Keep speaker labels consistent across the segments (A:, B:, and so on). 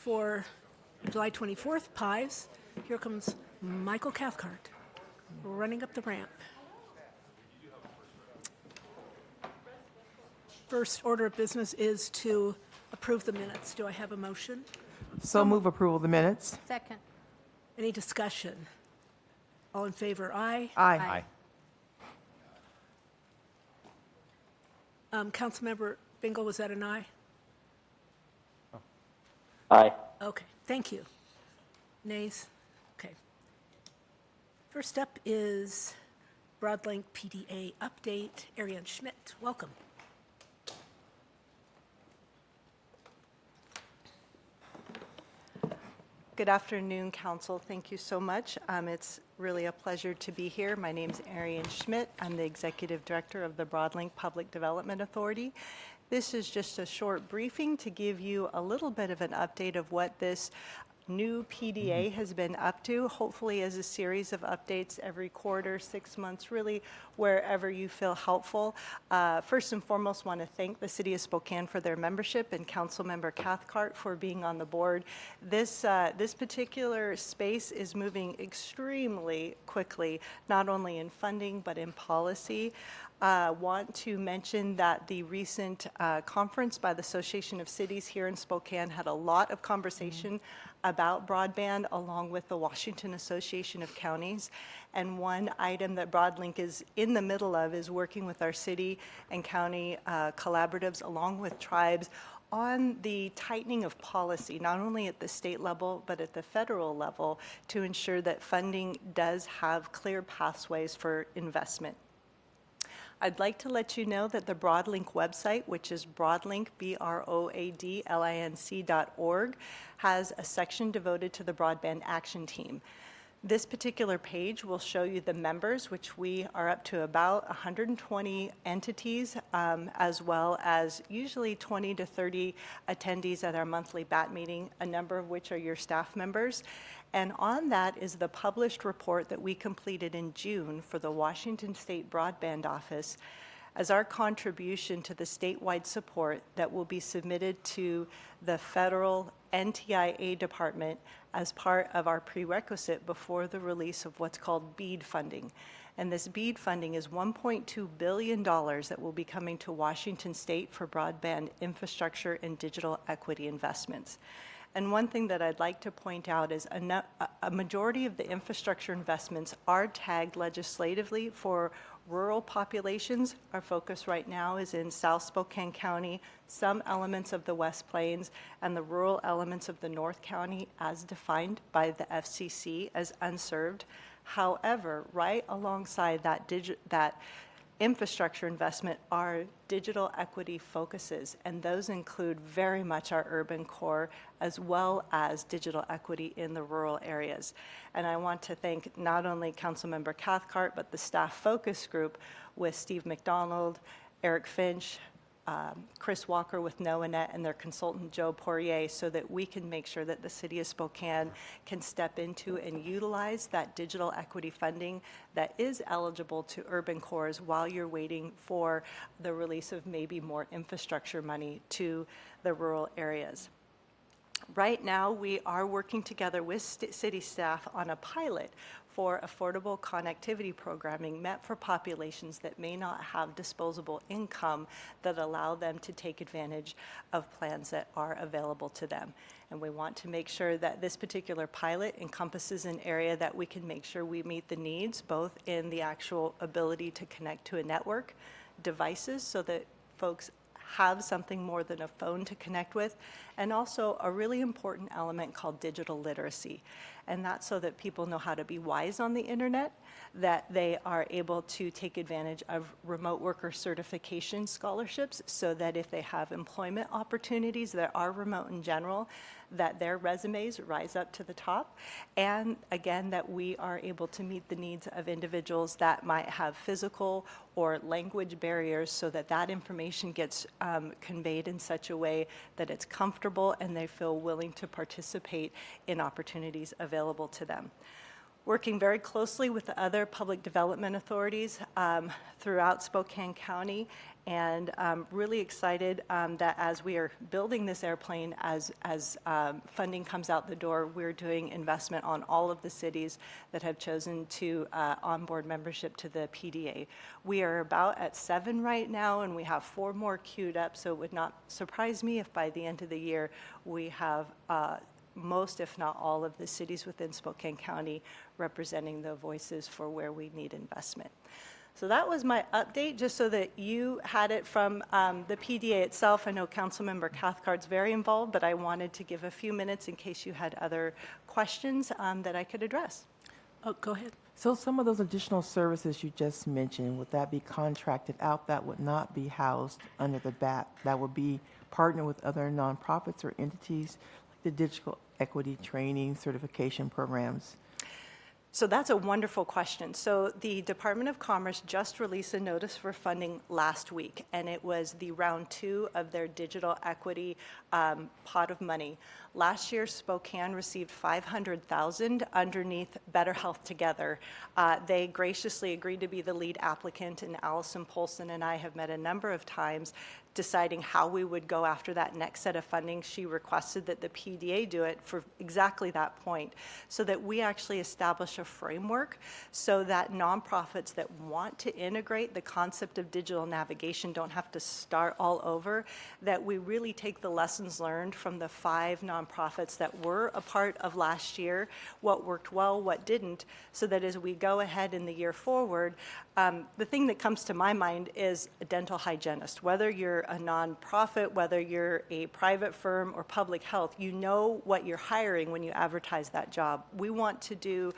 A: for July 24th pies. Here comes Michael Cathcart running up the ramp. First order of business is to approve the minutes. Do I have a motion?
B: So move approval of the minutes.
C: Second.
A: Any discussion? All in favor, aye.
B: Aye.
A: Councilmember Bingle, was that an aye?
D: Aye.
A: Okay, thank you. Nays? Okay. First up is Broadlink PDA update. Ariane Schmidt, welcome.
E: Good afternoon, Council. Thank you so much. It's really a pleasure to be here. My name is Ariane Schmidt. I'm the Executive Director of the Broadlink Public Development Authority. This is just a short briefing to give you a little bit of an update of what this new PDA has been up to, hopefully as a series of updates every quarter, 6 months, really wherever you feel helpful. First and foremost, want to thank the City of Spokane for their membership and Councilmember Cathcart for being on the board. This particular space is moving extremely quickly, not only in funding but in policy. Want to mention that the recent conference by the Association of Cities here in Spokane had a lot of conversation about broadband along with the Washington Association of Counties. And one item that Broadlink is in the middle of is working with our city and county collaboratives along with tribes on the tightening of policy, not only at the state level, but at the federal level, to ensure that funding does have clear pathways for investment. I'd like to let you know that the Broadlink website, which is Broadlink, BROADLINC.org, has a section devoted to the Broadband Action Team. This particular page will show you the members, which we are up to about 120 entities, as well as usually 20 to 30 attendees at our monthly BAT meeting, a number of which are your staff members. And on that is the published report that we completed in June for the Washington State Broadband Office as our contribution to the statewide support that will be submitted to the federal NTIA department as part of our prerequisite before the release of what's called BEAD funding. And this BEAD funding is $1.2 billion that will be coming to Washington State for broadband infrastructure and digital equity investments. And one thing that I'd like to point out is a majority of the infrastructure investments are tagged legislatively for rural populations. Our focus right now is in South Spokane County, some elements of the West Plains, and the rural elements of the North County as defined by the FCC as unserved. However, right alongside that infrastructure investment are digital equity focuses, and those include very much our urban core as well as digital equity in the rural areas. And I want to thank not only Councilmember Cathcart, but the staff focus group with Steve McDonald, Eric Finch, Chris Walker with NOAANET, and their consultant Joe Poirier, so that we can make sure that the City of Spokane can step into and utilize that digital equity funding that is eligible to urban cores while you're waiting for the release of maybe more infrastructure money to the rural areas. Right now, we are working together with city staff on a pilot for affordable connectivity programming meant for populations that may not have disposable income that allow them to take advantage of plans that are available to them. And we want to make sure that this particular pilot encompasses an area that we can make sure we meet the needs, both in the actual ability to connect to a network, devices so that folks have something more than a phone to connect with, and also a really important element called digital literacy. And that's so that people know how to be wise on the internet, that they are able to take advantage of remote worker certification scholarships so that if they have employment opportunities that are remote in general, that their resumes rise up to the top. And again, that we are able to meet the needs of individuals that might have physical or language barriers so that that information gets conveyed in such a way that it's comfortable and they feel willing to participate in opportunities available to them. working very closely with the other public development authorities throughout Spokane County, and really excited that as we are building this airplane, as funding comes out the door, we're doing investment on all of the cities that have chosen to onboard membership to the PDA. We are about at 7 right now, and we have 4 more queued up, so it would not surprise me if by the end of the year we have most, if not all, of the cities within Spokane County representing the voices for where we need investment. So that was my update, just so that you had it from the PDA itself. I know Councilmember Cathcart's very involved, but I wanted to give a few minutes in case you had other questions that I could address.
A: Oh, go ahead.
B: So some of those additional services you just mentioned, would that be contracted out? That would not be housed under the BAT? That would be partnered with other nonprofits or entities, like the digital equity training certification programs?
E: So that's a wonderful question. So the Department of Commerce just released a notice for funding last week, and it was the round 2 of their digital equity pot of money. Last year, Spokane received $500,000 underneath Better Health Together. They graciously agreed to be the lead applicant, and Allison Polson and I have met a number of times deciding how we would go after that next set of funding. She requested that the PDA do it for exactly that point, so that we actually establish a framework so that nonprofits that want to integrate the concept of digital navigation don't have to start all over, that we really take the lessons learned from the 5 nonprofits that were a part of last year, what worked well, what didn't, so that as we go ahead in the year forward, the thing that comes to my mind is a dental hygienist. Whether you're a nonprofit, whether you're a private firm or public health, you know what you're hiring when you advertise that job. We want to do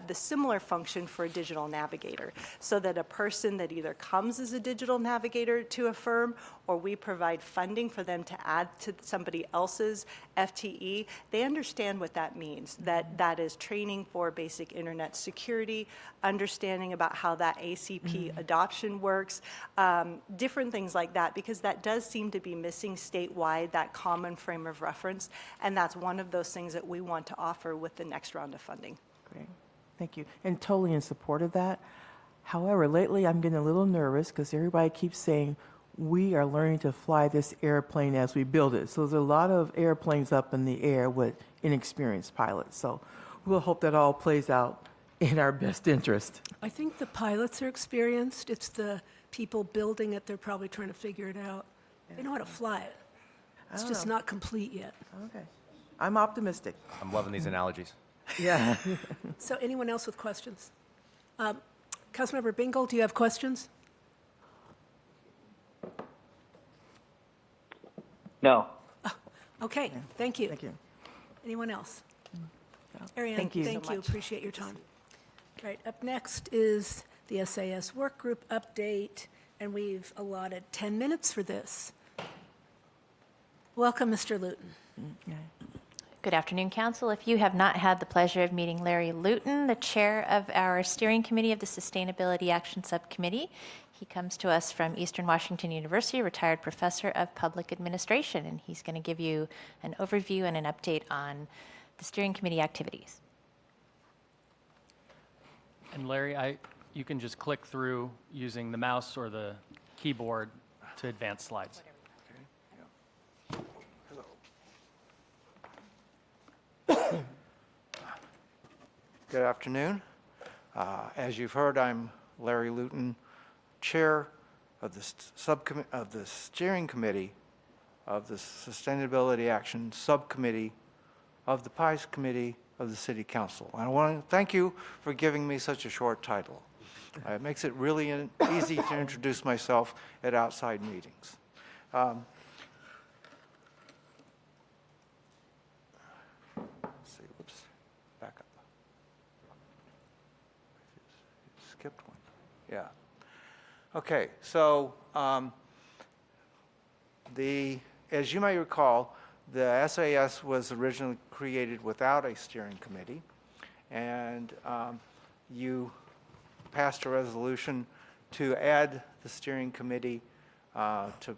E: the similar function for a digital navigator, so that a person that either comes as a digital navigator to a firm, or we provide funding for them to add to somebody else's FTE, they understand what that means, that is training for basic internet security, understanding about how that ACP adoption works, different things like that, because that does seem to be missing statewide, that common frame of reference, and that's one of those things that we want to offer with the next round of funding.
B: Great. Thank you. And totally in support of that. However, lately I'm getting a little nervous because everybody keeps saying we are learning to fly this airplane as we build it. So there's a lot of airplanes up in the air with inexperienced pilots. So we'll hope that all plays out in our best interest.
A: I think the pilots are experienced. It's the people building it, they're probably trying to figure it out. They know how to fly it. It's just not complete yet.
B: Okay. I'm optimistic.
C: I'm loving these analogies.
B: Yeah.
A: So anyone else with questions? Councilmember Bingle, do you have questions?
D: No.
A: Okay, thank you.
B: Thank you.
A: Anyone else? Ariane,
B: Thank you so
A: thank you.
E: much.
A: Appreciate your time. All right, up next is the SAS work group update, and we've allotted 10 minutes for this. Welcome, Mr. Luton.
B: Yeah.
F: Good afternoon, Council. If you have not had the pleasure of meeting Larry Luton, the chair of our steering committee of the Sustainability Action Subcommittee, he comes to us from Eastern Washington University, retired professor of public administration, and he's going to give you an overview and an update on the steering committee activities.
G: And Larry, you can just click through using the mouse or the keyboard to advance slides.
H: Good afternoon. As you've heard, I'm Larry Luton, Chair of the Steering Committee of the Sustainability Action Subcommittee of the PIES Committee of the City Council. And I want to thank you for giving me such a short title. It makes it really easy to introduce myself at outside meetings. Let's see, whoops, back up. Skipped one. Yeah. Okay, so as you may recall, the SAS was originally created without a steering committee, and you passed a resolution to add the steering committee to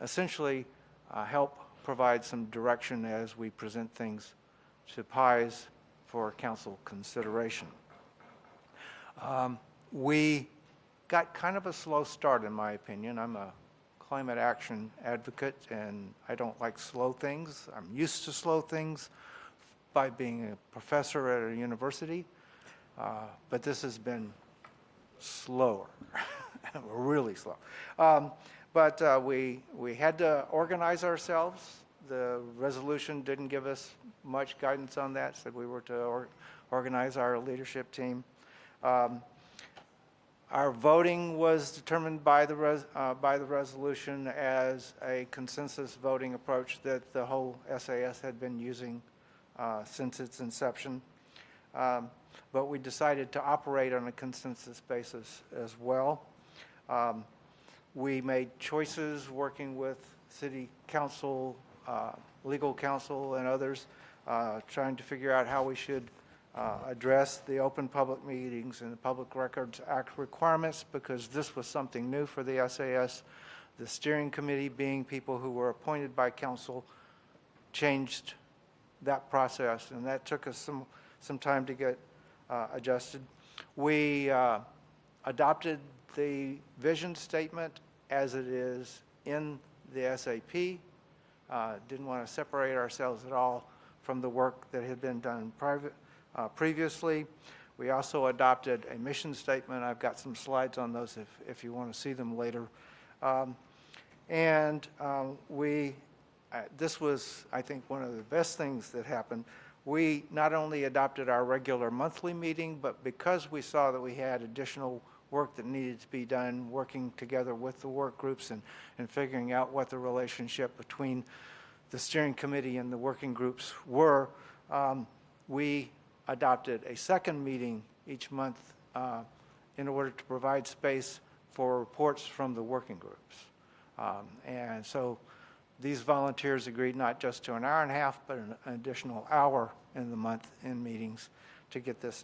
H: essentially help provide some direction as we present things to PIES for council consideration. We got kind of a slow start, in my opinion. I'm a climate action advocate, and I don't like slow things. I'm used to slow things by being a professor at a university, but this has been slower, really slow. But we had to organize ourselves. The resolution didn't give us much guidance on that, said we were to organize our leadership team. Our voting was determined by the resolution as a consensus voting approach that the whole SAS had been using since its inception. But we decided to operate on a consensus basis as well. We made choices working with city council, legal counsel, and others, trying to figure out how we should address the Open Public Meetings and the Public Records Act requirements, because this was something new for the SAS. The steering committee, being people who were appointed by council, changed that process, and that took us some time to get adjusted. We adopted the vision statement as it is in the SAP. Didn't want to separate ourselves at all from the work that had been done previously. We also adopted a mission statement. I've got some slides on those if you want to see them later. This was, I think, one of the best things that happened. We not only adopted our regular monthly meeting, but because we saw that we had additional work that needed to be done, working together with the work groups and figuring out what the relationship between the steering committee and the working groups were, we adopted a second meeting each month in order to provide space for reports from the working groups. And so these volunteers agreed not just to an hour and a half, but an additional hour in the month in meetings to get this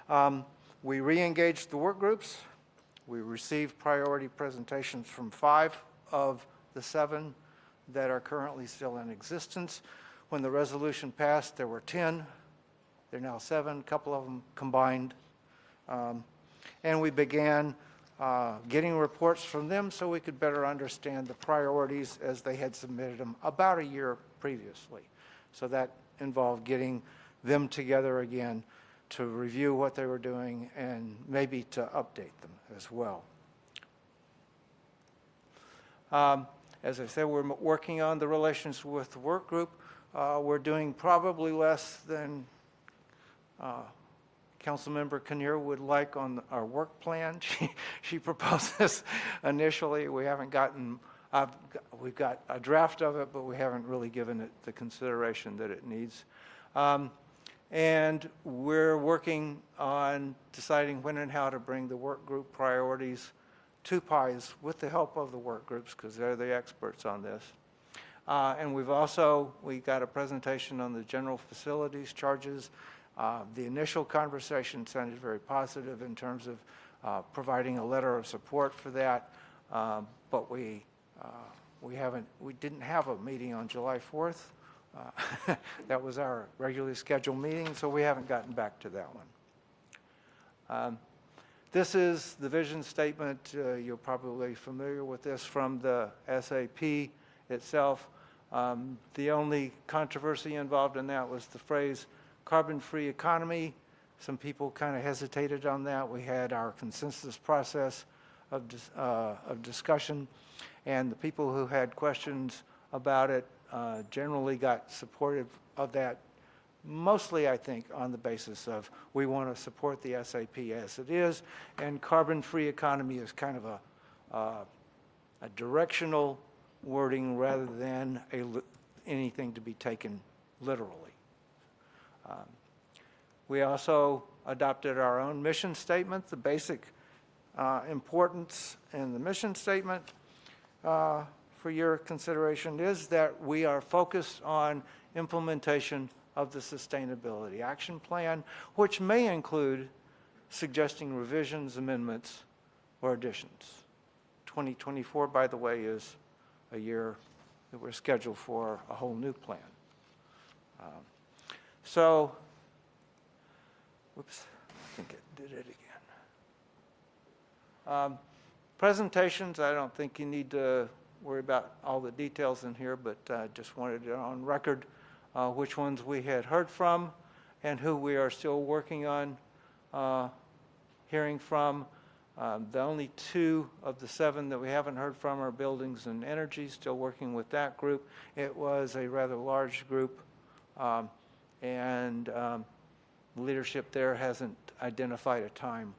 H: done. We re-engaged the work groups. We received priority presentations from 5 of the 7 that are currently still in existence. When the resolution passed, there were 10. There are now 7, a couple of them combined. And we began getting reports from them so we could better understand the priorities as they had submitted them about a year previously. So that involved getting them together again to review what they were doing and maybe to update them as well. As I said, we're working on the relations with the work group. We're doing probably less than Councilmember Kinnear would like on our work plan. She proposed this initially. We haven't gotten, we've got a draft of it, but we haven't really given it the consideration that it needs. And we're working on deciding when and how to bring the work group priorities to PIES with the help of the work groups, because they're the experts on this. And we got a presentation on the general facilities charges. The initial conversation sounded very positive in terms of providing a letter of support for that, but we didn't have a meeting on July 4th. That was our regularly scheduled meeting, so we haven't gotten back to that one. This is the vision statement. You're probably familiar with this from the SAP itself. The only controversy involved in that was the phrase carbon-free economy. Some people kind of hesitated on that. We had our consensus process of discussion, and the people who had questions about it generally got supportive of that, mostly, I think, on the basis of we want to support the SAP as it is, and carbon-free economy is kind of a directional wording rather than anything to be taken literally. We also adopted our own mission statement. The basic importance in the mission statement for your consideration is that we are focused on implementation of the Sustainability Action Plan, which may include suggesting revisions, amendments, or additions. 2024, by the way, is a year that we're scheduled for a whole new plan. So, whoops, I think it did it again. Presentations, I don't think you need to worry about all the details in here, but just wanted it on record which ones we had heard from and who we are still working on hearing from. The only 2 of the 7 that we haven't heard from are buildings and energy, still working with that group. It was a rather large group, and leadership there hasn't identified a time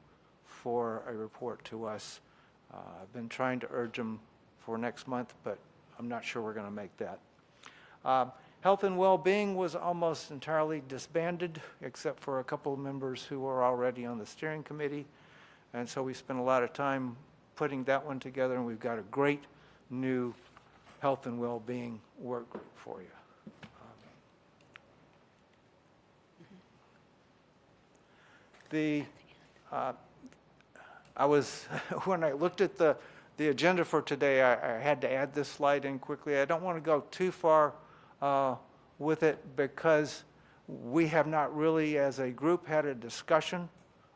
H: for a report to us. I've been trying to urge them for next month, but I'm not sure we're going to make that. Health and well-being was almost entirely disbanded, except for a couple of members who are already on the steering committee. And so we spent a lot of time putting that one together, and we've got a great new health and well-being work group for you. When I looked at the agenda for today, I had to add this slide in quickly. I don't want to go too far with it because we have not really, as a group, had a discussion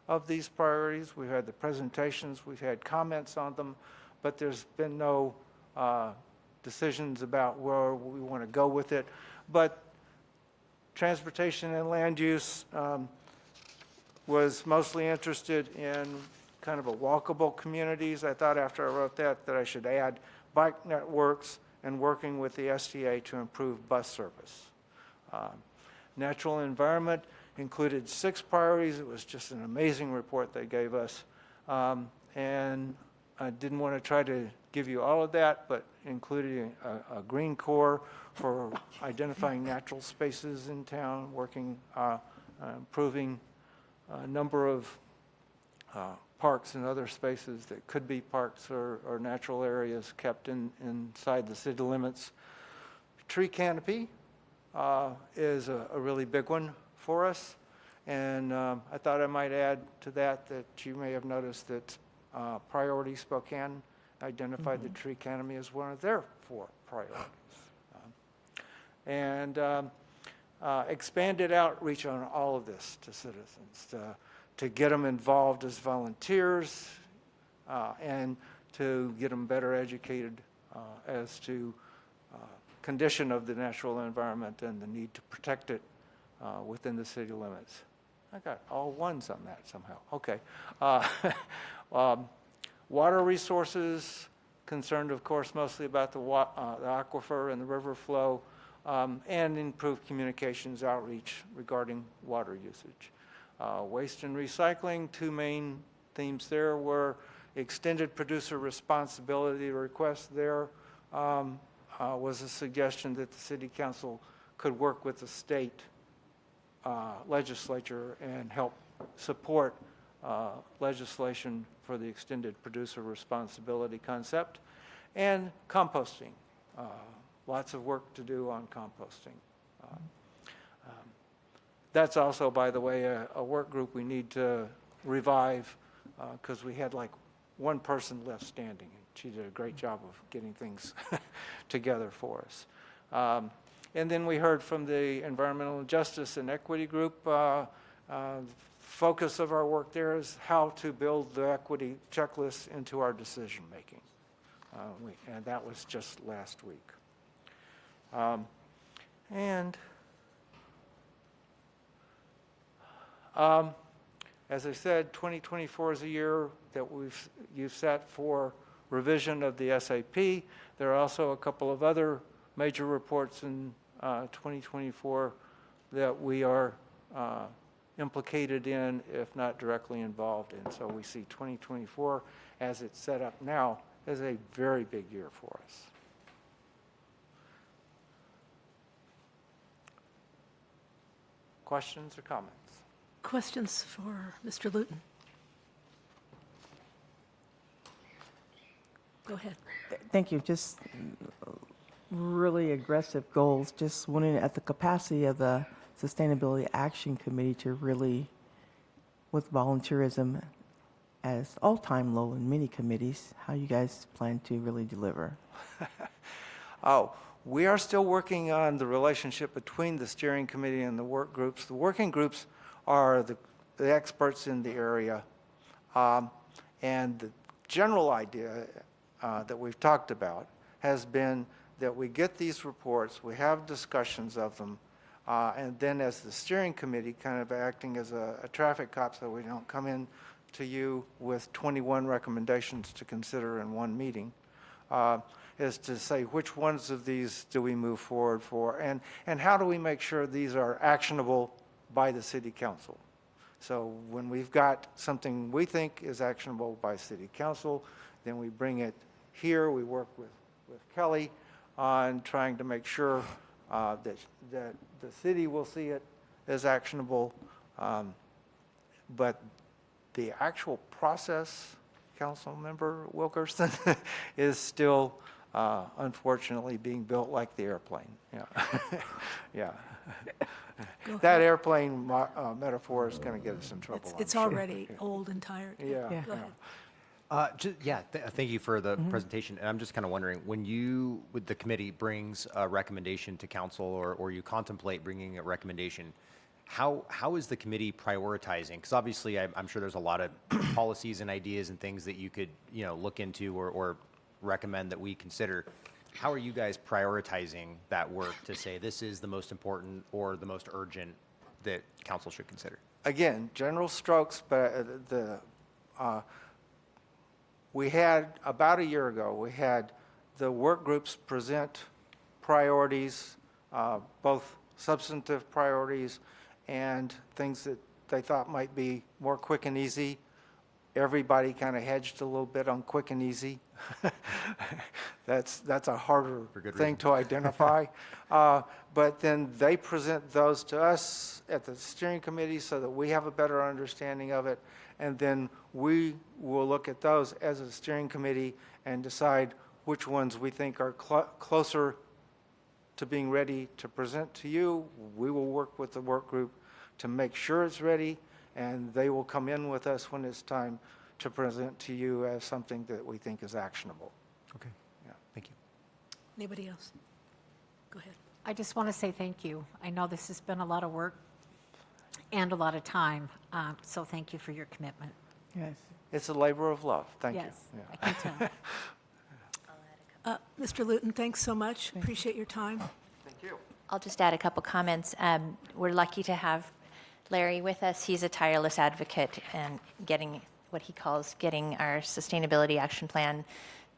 H: of these priorities. We've had the presentations, we've had comments on them, but there's been no decisions about where we want to go with it. But transportation and land use was mostly interested in kind of a walkable communities. I thought after I wrote that I should add bike networks and working with the STA to improve bus service. Natural environment included 6 priorities. It was just an amazing report they gave us. And I didn't want to try to give you all of that, but included a green core for identifying natural spaces in town, working, improving a number of parks and other spaces that could be parks or natural areas kept inside the city limits. Tree canopy is a really big one for us, and I thought I might add to that you may have noticed that Priority Spokane identified the tree canopy as one of their 4 priorities. And expanded outreach on all of this to citizens, to get them involved as volunteers and to get them better educated as to condition of the natural environment and the need to protect it within the city limits. I got all ones on that somehow. Okay. Water resources, concerned, of course, mostly about the aquifer and the river flow, and improved communications outreach regarding water usage. Waste and recycling, 2 main themes there were extended producer responsibility. The request there was a suggestion that the city council could work with the state legislature and help support legislation for the extended producer responsibility concept. And composting, lots of work to do on composting. That's also, by the way, a work group we need to revive because we had like 1 person left standing. She did a great job of getting things together for us. And then we heard from the Environmental Justice and Equity Group. Focus of our work there is how to build the equity checklist into our decision making. And that was just last week. As I said, 2024 is a year that you've set for revision of the SAP. There are also a couple of other major reports in 2024 that we are implicated in, if not directly involved in. So we see 2024, as it's set up now, as a very big year for us. Questions or comments?
A: Questions for Mr. Luton? Go ahead.
B: Thank you. Just really aggressive goals. Just wondering at the capacity of the Sustainability Action Committee to really, with volunteerism as all-time low in many committees, how you guys plan to really deliver?
H: Oh, We are still working on the relationship between the steering committee and the work groups. The working groups are the experts in the area. And the general idea that we've talked about has been that we get these reports, we have discussions of them, and then as the steering committee, kind of acting as a traffic cop so we don't come in to you with 21 recommendations to consider in one meeting, is to say which ones of these do we move forward for, and how do we make sure these are actionable by the city council. So when we've got something we think is actionable by city council, then we bring it here. We work with Kelly on trying to make sure that the city will see it as actionable. But the actual process, Councilmember Wilkerson, is still unfortunately being built like the airplane. Yeah. Yeah. That airplane metaphor is going to get us in trouble.
A: It's
H: I'm sure.
A: already old and tired.
H: Yeah.
B: Yeah.
A: Go ahead.
C: Thank you for the presentation. And I'm just kind of wondering, when the committee brings a recommendation to council or you contemplate bringing a recommendation, how is the committee prioritizing? Because obviously I'm sure there's a lot of policies and ideas and things that you could, look into or recommend that we consider. How are you guys prioritizing that work to say this is the most important or the most urgent that council should consider?
H: Again, general strokes, but we had, about a year ago, we had the work groups present priorities, both substantive priorities and things that they thought might be more quick and easy. Everybody kind of hedged a little bit on quick and easy. That's a harder thing to identify. But then they present those to us at the steering committee so that we have a better understanding of it. And then we will look at those as a steering committee and decide which ones we think are closer to being ready to present to you. We will work with the work group to make sure it's ready, and they will come in with us when it's time to present to you as something that we think is actionable.
C: Okay.
H: Yeah.
C: Thank you.
A: Anybody else? Go ahead.
D: I just want to say thank you. I know this has been a lot of work and a lot of time, so thank you for your commitment.
B: Yes.
H: It's a labor of love. Thank you.
D: Yes,
H: Yeah.
D: I can tell.
A: Mr. Luton, thanks so much. Appreciate your time.
H: Thank you.
F: I'll just add a couple comments. We're lucky to have Larry with us. He's a tireless advocate and getting what he calls getting our sustainability action plan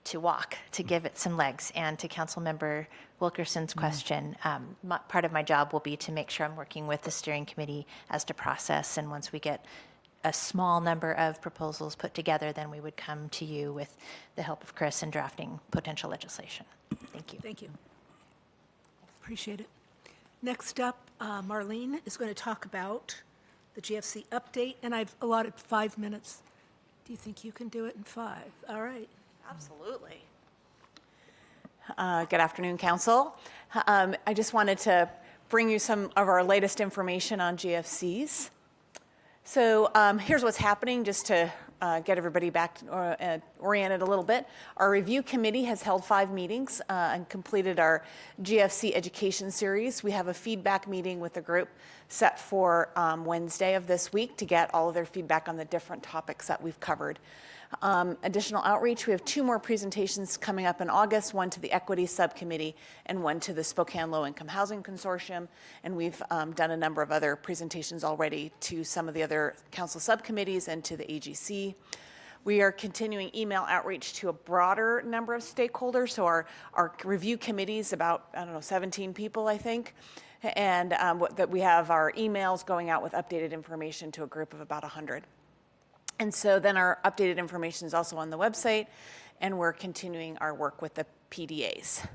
F: to walk, to give it some legs. And to Councilmember Wilkerson's question, part of my job will be to make sure I'm working with the steering committee as to process. And once we get a small number of proposals put together, then we would come to you with the help of Chris in drafting potential legislation. Thank you.
A: Thank you. Appreciate it. Next up, Marlene is going to talk about the GFC update, and I've allotted 5 minutes. Do you think you can do it in 5? All right.
I: Absolutely. Good afternoon, Council. I just wanted to bring you some of our latest information on GFCs. So here's what's happening, just to get everybody back oriented a little bit. Our review committee has held 5 meetings and completed our GFC education series. We have a feedback meeting with the group set for Wednesday of this week to get all of their feedback on the different topics that we've covered. Additional outreach, we have 2 more presentations coming up in August, one to the Equity Subcommittee and one to the Spokane Low Income Housing Consortium. And we've done a number of other presentations already to some of the other council subcommittees and to the AGC. We are continuing email outreach to a broader number of stakeholders. So our review committees, about, 17 people, I think. And that we have our emails going out with updated information to a group of about 100. And so then our updated information is also on the website, and we're continuing our work with the PDAs.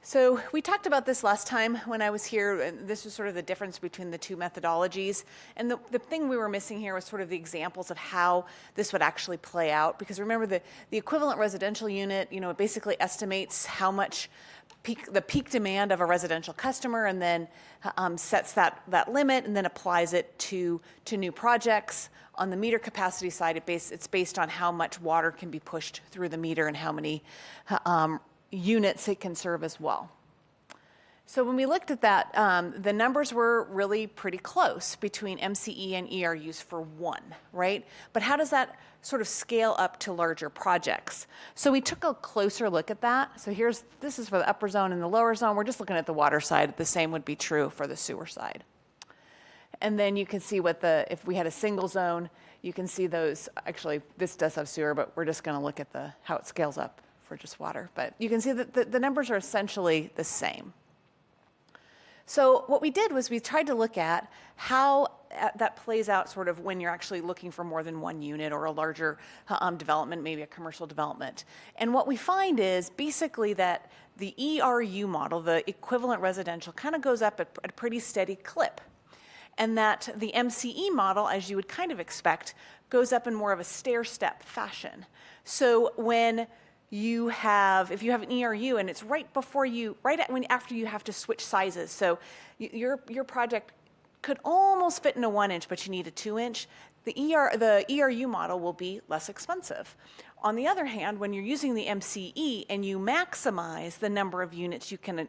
I: So we talked about this last time when I was here, and this was sort of the difference between the 2 methodologies. And the thing we were missing here was sort of the examples of how this would actually play out. Because remember, the equivalent residential unit, it basically estimates how much the peak demand of a residential customer, and then sets that limit and then applies it to new projects. On the meter capacity side, it's based on how much water can be pushed through the meter and how many units it can serve as well. So when we looked at that, the numbers were really pretty close between MCE and ERUs for one, right? But how does that sort of scale up to larger projects? So we took a closer look at that. So this is for the upper zone and the lower zone. We're just looking at the water side. The same would be true for the sewer side. And then you can see if we had a single zone, you can see those, actually this does have sewer, but we're just gonna look at how it scales up for just water. But you can see that the numbers are essentially the same. So what we did was we tried to look at how that plays out sort of when you're actually looking for more than one unit or a larger development, maybe a commercial development. And what we find is basically that the ERU model, the equivalent residential, kind of goes up at a pretty steady clip. And that the MCE model, as you would kind of expect, goes up in more of a stair-step fashion. So when if you have an ERU and it's after you have to switch sizes. So your project could almost fit in a 1-inch, but you need a 2-inch. The ERU model will be less expensive. On the other hand, when you're using the MCE and you maximize the number of units you can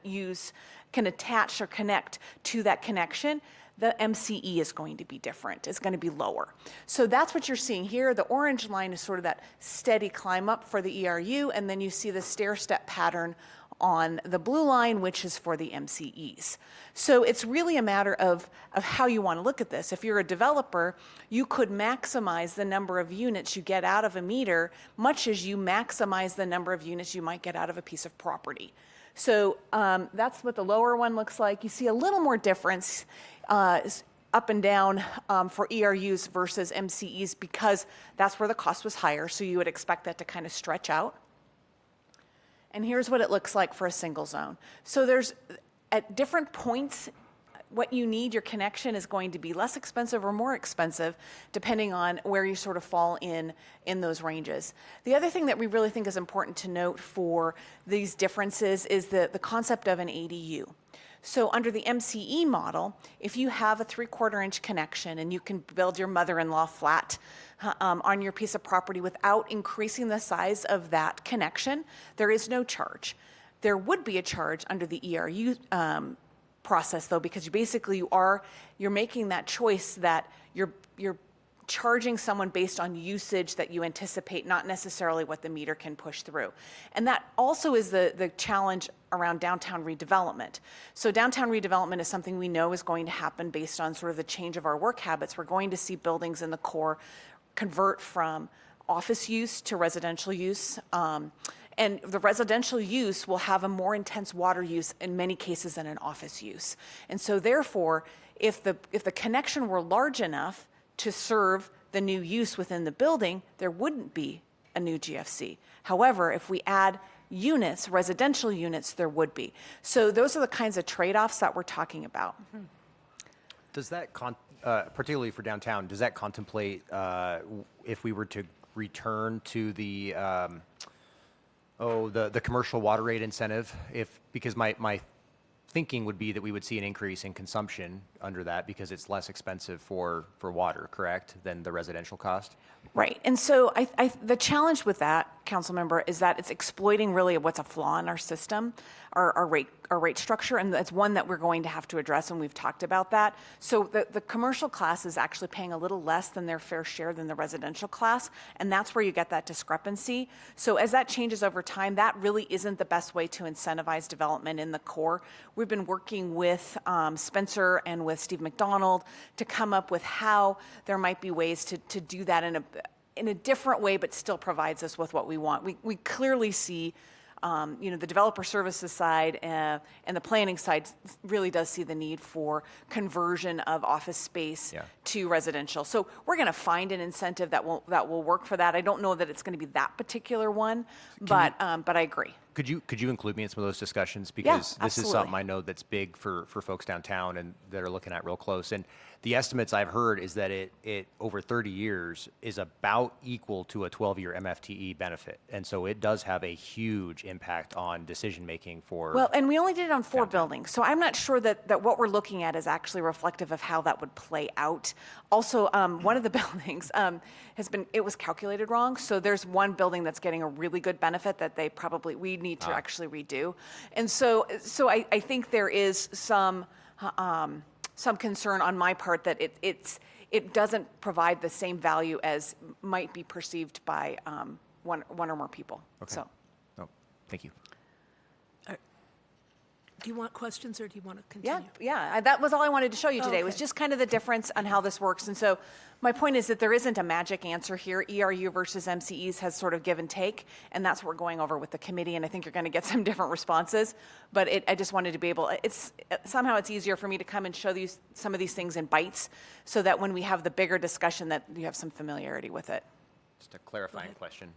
I: attach or connect to that connection, the MCE is going to be different. It's going to be lower. So that's what you're seeing here. The orange line is sort of that steady climb up for the ERU, and then you see the stair-step pattern on the blue line, which is for the MCEs. So it's really a matter of how you want to look at this. If you're a developer, you could maximize the number of units you get out of a meter, much as you maximize the number of units you might get out of a piece of property. So that's what the lower one looks like. You see a little more difference up and down for ERUs versus MCEs because that's where the cost was higher, so you would expect that to kind of stretch out. And here's what it looks like for a single zone. So there's, at different points, what you need, your connection is going to be less expensive or more expensive, depending on where you sort of fall in those ranges. The other thing that we really think is important to note for these differences is the concept of an ADU. So under the MCE model, if you have a 3/4-inch connection and you can build your mother-in-law flat on your piece of property without increasing the size of that connection, there is no charge. There would be a charge under the ERU process, though, because you're making that choice that you're charging someone based on usage that you anticipate, not necessarily what the meter can push through. And that also is the challenge around downtown redevelopment. So downtown redevelopment is something we know is going to happen based on sort of the change of our work habits. We're going to see buildings in the core convert from office use to residential use. And the residential use will have a more intense water use in many cases than an office use. And so therefore, if the connection were large enough to serve the new use within the building, there wouldn't be a new GFC. However, if we add units, residential units, there would be. So those are the kinds of trade-offs that we're talking about.
C: Does that, particularly for downtown, does that contemplate if we were to return to the commercial water rate incentive? Because my thinking would be that we would see an increase in consumption under that because it's less expensive for water, correct, than the residential cost?
I: Right. And so the challenge with that, council member, is that it's exploiting really what's a flaw in our system, our rate structure, and that's one that we're going to have to address, and we've talked about that. So the commercial class is actually paying a little less than their fair share than the residential class, and that's where you get that discrepancy. So as that changes over time, that really isn't the best way to incentivize development in the core. We've been working with Spencer and with Steve McDonald to come up with how there might be ways to do that in a different way, but still provides us with what we want. We clearly see, the developer services side and the planning side really does see the need for conversion of office space to residential. So we're going to find an incentive that will work for that. I don't know that it's going to be that particular one, but I agree.
C: Could you include me in some of those discussions? Because this is something I know that's big for folks downtown and that are looking at real close. And the estimates I've heard is that it over 30 years is about equal to a 12-year MFTE benefit. And so it does have a huge impact on decision-making for...
I: Well, and we only did it on 4 buildings. So I'm not sure that what we're looking at is actually reflective of how that would play out. Also, one of the buildings it was calculated wrong. So there's one building that's getting a really good benefit that we need to actually redo. And so I think there is some concern on my part that it doesn't provide the same value as might be perceived by one or more people.
C: Okay.
I: So.
C: Oh, thank you.
A: Do you want questions, or do you want to
I: Yeah,
A: continue?
I: yeah. That was all I wanted to show you today, was
A: Okay.
I: just kind of the difference on how this works. And so my point is that there isn't a magic answer here. ERU versus MCEs has sort of give and take, and that's what we're going over with the committee, and I think you're going to get some different responses. But I just wanted to be able, somehow it's easier for me to come and show you some of these things in bites, so that when we have the bigger discussion, that you have some familiarity with it.
C: Just a clarifying question.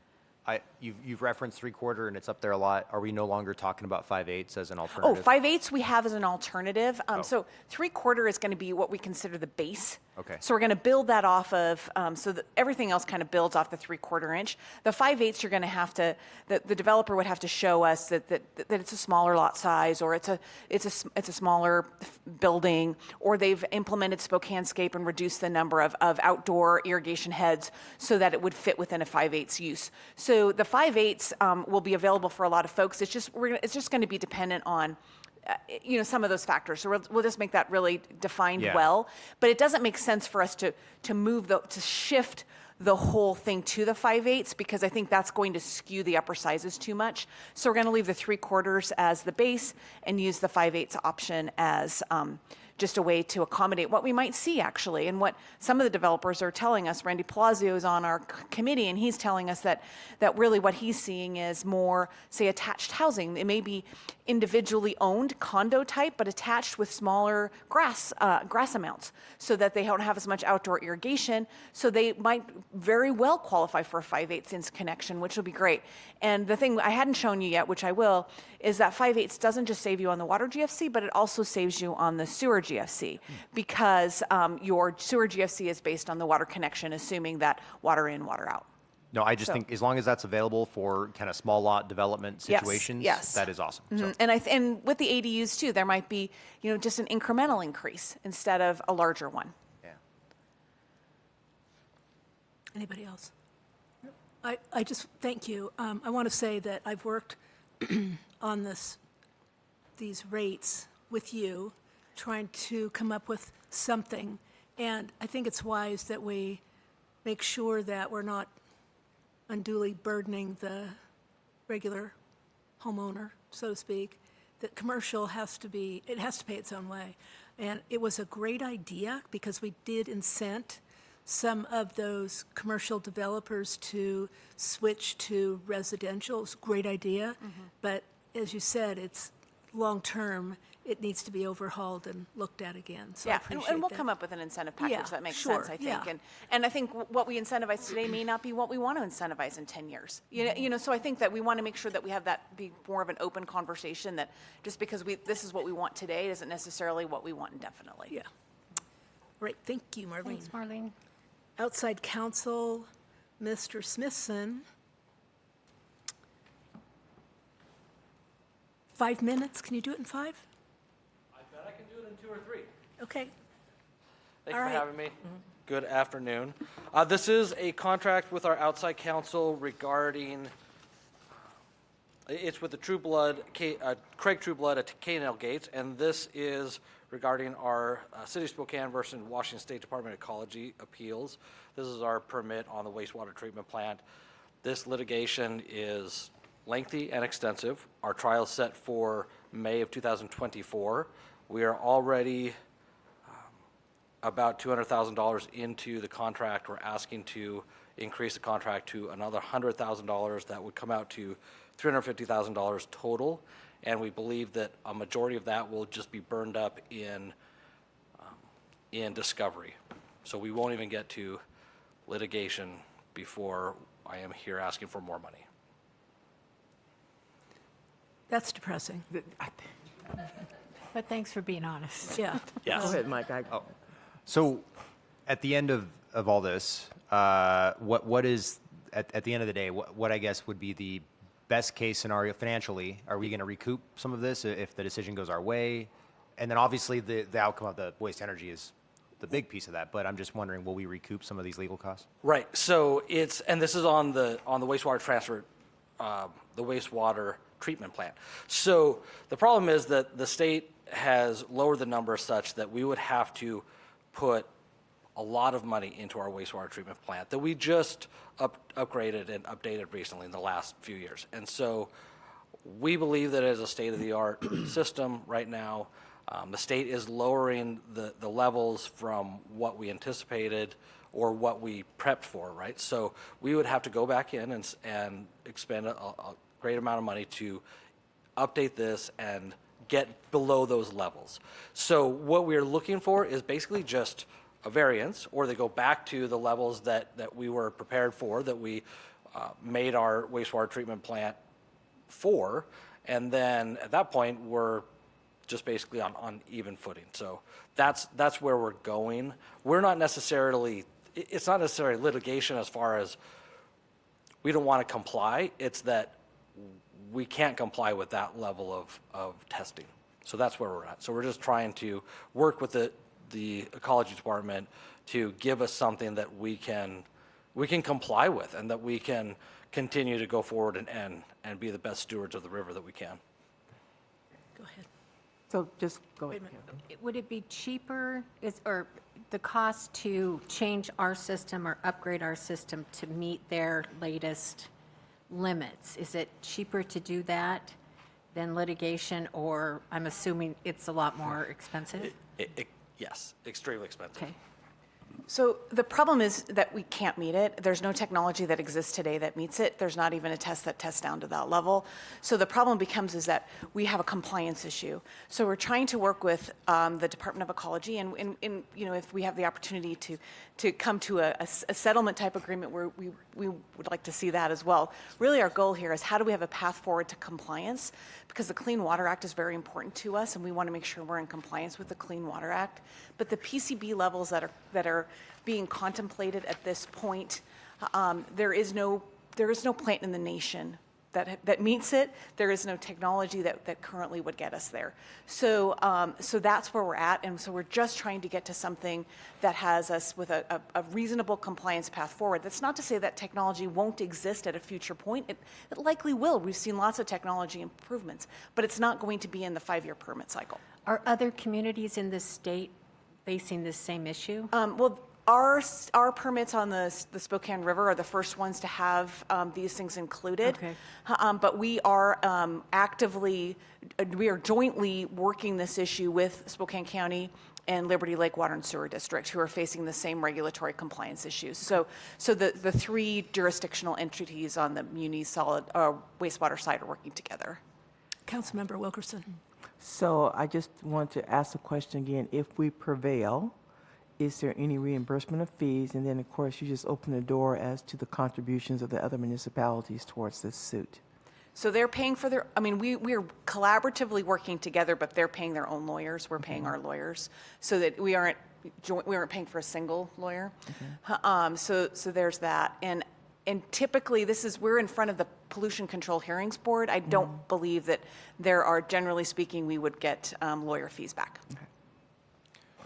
C: You've referenced 3/4 and it's up there a lot. Are we no longer talking about 5/8 as an
I: Oh,
C: alternative?
I: 5/8 we have as an alternative.
C: Oh.
I: So 3/4 is going to be what we consider the base.
C: Okay.
I: So we're going to build that off of, so that everything else kind of builds off the 3/4 inch. The 5/8 you're going to have to, the developer would have to show us that it's a smaller lot size, or it's a smaller building, or they've implemented Spokanescape and reduced the number of outdoor irrigation heads so that it would fit within a 5/8 use. So the 5/8 will be available for a lot of folks. It's just going to be dependent on some of those factors. So we'll just make that really defined
C: Yeah.
I: well. But it doesn't make sense for us to shift the whole thing to the 5/8, because I think that's going to skew the upper sizes too much. So we're going to leave the 3/4 as the base and use the 5/8 option as just a way to accommodate what we might see, actually, and what some of the developers are telling us. Randy Palazzo is on our committee, and he's telling us that really what he's seeing is more, say, attached housing. It may be individually owned condo type, but attached with smaller grass amounts, so that they don't have as much outdoor irrigation. So they might very well qualify for a 5/8 inch connection, which will be great. And the thing I hadn't shown you yet, which I will, is that 5/8 doesn't just save you on the water GFC, but it also saves you on the sewer GFC, because your sewer GFC is based on the water connection, assuming that water in, water out.
C: No, I just
I: So-
C: think as long as that's available for kind of small lot development
I: Yes,
C: situations,
I: yes.
C: that is awesome. So,
I: And with the ADUs too, there might be just an incremental increase instead of a larger one.
C: yeah.
A: Anybody else? I just, thank you. I want to say that I've worked on these rates with you, trying to come up with something. And I think it's wise that we make sure that we're not unduly burdening the regular homeowner, so to speak. That commercial has to pay its own way. And it was a great idea, because we did incent some of those commercial developers to switch to residential. It's a great idea, but as you said, it's long-term. It needs to be overhauled and looked at again, so I
I: Yeah,
A: appreciate
I: and we'll
A: that.
I: come up with an incentive package
A: Yeah,
I: that makes
A: sure,
I: sense, I think.
A: yeah.
I: And I think what we incentivize today may not be what we want to incentivize in 10 years. So I think that we want to make sure that we have that be more of an open conversation, that just because this is what we want today isn't necessarily what we want indefinitely.
A: Yeah. Great, thank you, Marlene.
D: Thanks, Marlene.
A: Outside counsel, Mr. Smithson. 5 minutes, can you do it in 5?
J: I bet I can do it in 2 or 3.
A: Okay.
J: Thank
A: All
J: you
A: right.
J: for having me. Good afternoon. This is a contract with our outside counsel regarding, it's with the Craig Trueblood at K&L Gates, and this is regarding our City of Spokane versus Washington State Department of Ecology appeals. This is our permit on the wastewater treatment plant. This litigation is lengthy and extensive. Our trial is set for May of 2024. We are already about $200,000 into the contract. We're asking to increase the contract to another $100,000. That would come out to $350,000 total. And we believe that a majority of that will just be burned up in discovery. So we won't even get to litigation before I am here asking for more money.
A: That's depressing.
D: But thanks for being honest.
A: Yeah.
B: Go ahead, Mike.
C: So at the end of all this, what is, at the end of the day, what I guess would be the best case scenario financially? Are we going to recoup some of this if the decision goes our way? And then obviously the outcome of the waste energy is the big piece of that, but I'm just wondering, will we recoup some of these legal costs?
J: Right. So and this is on the wastewater transfer, the wastewater treatment plant. So the problem is that the state has lowered the number such that we would have to put a lot of money into our wastewater treatment plant that we just upgraded and updated recently in the last few years. And so we believe that it is a state-of-the-art system right now. The state is lowering the levels from what we anticipated or what we prepped for, right? So we would have to go back in and expend a great amount of money to update this and get below those levels. So what we're looking for is basically just a variance, or they go back to the levels that we were prepared for, that we made our wastewater treatment plant for, and then at that point, we're just basically on even footing. So that's where we're going. We're not necessarily, it's not necessarily litigation as far as we don't want to comply, it's that we can't comply with that level of testing. So that's where we're at. So we're just trying to work with the ecology department to give us something that we can comply with and that we can continue to go forward and be the best stewards of the river that we can.
A: Go ahead.
B: So just go
A: Wait a
B: ahead.
A: minute.
D: Would it be cheaper, or the cost to change our system or upgrade our system to meet their latest limits? Is it cheaper to do that than litigation, or I'm assuming it's a lot more expensive?
J: Yes, extremely expensive.
D: Okay.
I: So the problem is that we can't meet it. There's no technology that exists today that meets it. There's not even a test that tests down to that level. So the problem becomes is that we have a compliance issue. So we're trying to work with the Department of Ecology, and you know, if we have the opportunity to come to a settlement type agreement where we would like to see that as well. Really, our goal here is how do we have a path forward to compliance? Because the Clean Water Act is very important to us, and we want to make sure we're in compliance with the Clean Water Act. But the PCB levels that are being contemplated at this point, there is no plant in the nation that meets it. There is no technology that currently would get us there. So that's where we're at, and so we're just trying to get to something that has us with a reasonable compliance path forward. That's not to say that technology won't exist at a future point. It likely will. We've seen lots of technology improvements, but it's not going to be in the 5-year permit cycle.
D: Are other communities in this state facing this same issue?
I: Well, our permits on the Spokane River are the first ones to have these things included.
D: Okay.
I: But we are we are jointly working this issue with Spokane County and Liberty Lake Water and Sewer District, who are facing the same regulatory compliance issues. So the 3 jurisdictional entities on the muni solid wastewater side are working together.
A: Councilmember Wilkerson.
B: So I just want to ask the question again. If we prevail, is there any reimbursement of fees? And then, of course, you just open the door as to the contributions of the other municipalities towards this suit.
I: So they're paying for their, I mean, we're collaboratively working together, but they're paying their own lawyers. We're paying our lawyers, so that we aren't paying for a single lawyer. So there's that. And typically, we're in front of the Pollution Control Hearings Board. I don't believe that there are, generally speaking, we would get lawyer fees back.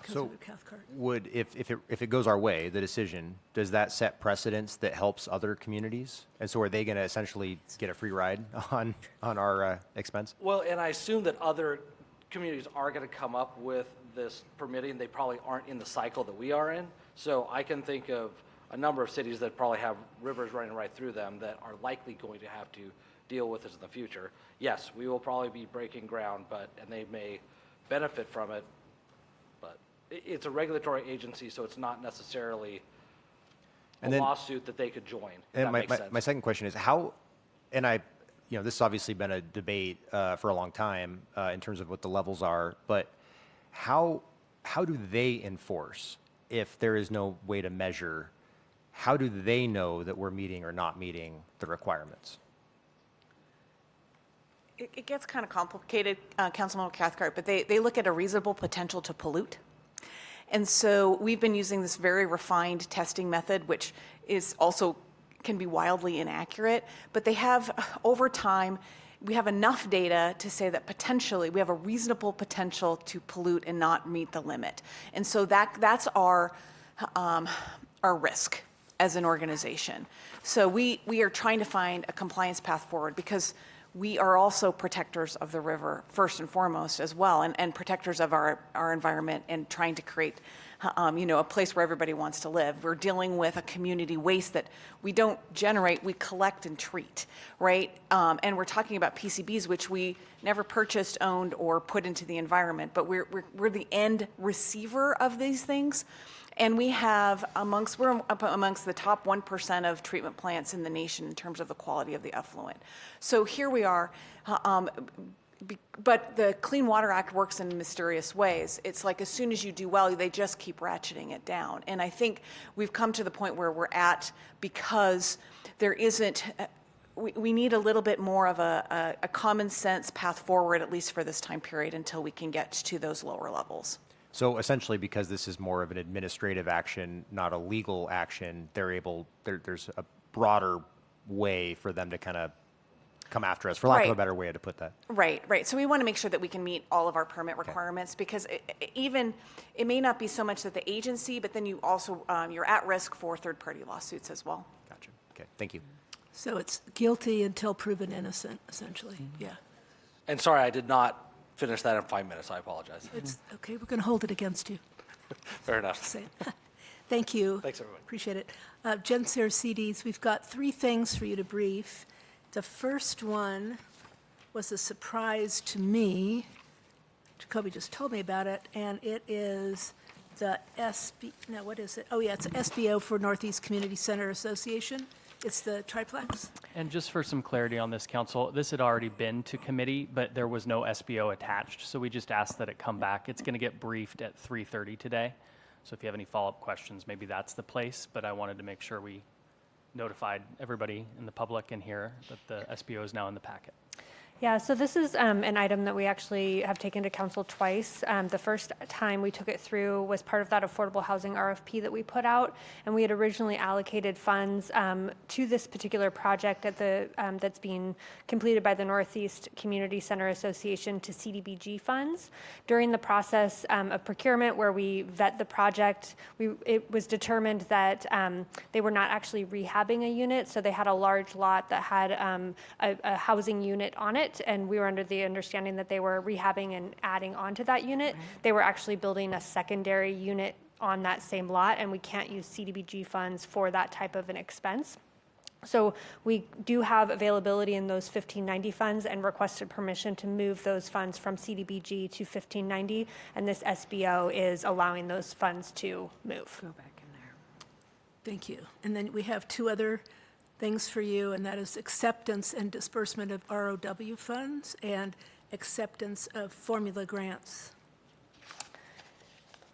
C: So
A: Councilmember Cathcart.
C: would, if it goes our way, the decision, does that set precedents that helps other communities? And so are they going to essentially get a free ride on our expense?
J: Well, and I assume that other communities are going to come up with this permitting. They probably aren't in the cycle that we are in. So I can think of a number of cities that probably have rivers running right through them that are likely going to have to deal with this in the future. Yes, we will probably be breaking ground, and they may benefit from it, but it's a regulatory agency, so it's not necessarily
C: And
J: a
C: then-
J: lawsuit that they could join, if
C: And
J: that makes sense.
C: my second question is how, and this has obviously been a debate for a long time in terms of what the levels are, but how do they enforce if there is no way to measure? How do they know that we're meeting or not meeting the requirements?
I: It gets kind of complicated, Councilmember Cathcart, but they look at a reasonable potential to pollute. And so we've been using this very refined testing method, which is also can be wildly inaccurate, but they have, over time, we have enough data to say that potentially we have a reasonable potential to pollute and not meet the limit. And so that's our risk as an organization. So we are trying to find a compliance path forward because we are also protectors of the river first and foremost as well, and protectors of our environment and trying to create a place where everybody wants to live. We're dealing with a community waste that we don't generate, we collect and treat, right? And we're talking about PCBs, which we never purchased, owned, or put into the environment, but we're the end receiver of these things. And we're up amongst the top 1% of treatment plants in the nation in terms of the quality of the effluent. So here we are, but the Clean Water Act works in mysterious ways. It's like as soon as you do well, they just keep ratcheting it down. And I think we've come to the point where we're at because there isn't, we need a little bit more of a common sense path forward, at least for this time period, until we can get to those lower levels.
C: So essentially, because this is more of an administrative action, not a legal action, there's a broader way for them to kind of come after us, for lack of a
I: Right.
C: better way to put that.
I: Right. So we want to make sure that we can meet all of our permit requirements because it may not be so much that the agency, but then you also, you're at risk for third-party lawsuits as well.
C: Gotcha. Okay, thank you.
A: So it's guilty until proven innocent, essentially, yeah.
J: And sorry, I did not finish that in 5 minutes. I apologize.
A: It's, okay, we're going to hold it against you.
J: Fair enough.
A: Say it. Thank you.
J: Thanks, everyone.
A: Appreciate it. Jen Saracides, we've got 3 things for you to brief. The first one was a surprise to me. Jacoby just told me about it, and it is the what is it? Oh, yeah, it's SBO for Northeast Community Center Association. It's the triplex.
G: And just for some clarity on this, council, this had already been to committee, but there was no SBO attached, so we just asked that it come back. It's going to get briefed at 3:30 today, so if you have any follow-up questions, maybe that's the place, but I wanted to make sure we notified everybody in the public and here that the SBO is now in the packet.
K: Yeah, so this is an item that we actually have taken to council twice. The first time we took it through was part of that affordable housing RFP that we put out, and we had originally allocated funds to this particular project at that's being completed by the Northeast Community Center Association to CDBG funds. During the process of procurement where we vet the project, it was determined that they were not actually rehabbing a unit, so they had a large lot that had a housing unit on it, and we were under the understanding that they were rehabbing and adding onto that unit. They were actually building a secondary unit on that same lot, and we can't use CDBG funds for that type of an expense. So we do have availability in those 1590 funds and requested permission to move those funds from CDBG to 1590, and this SBO is allowing those funds to move.
D: Go back in there.
A: Thank you. And then we have 2 other things for you, and that is acceptance and disbursement of ROW funds and acceptance of formula grants.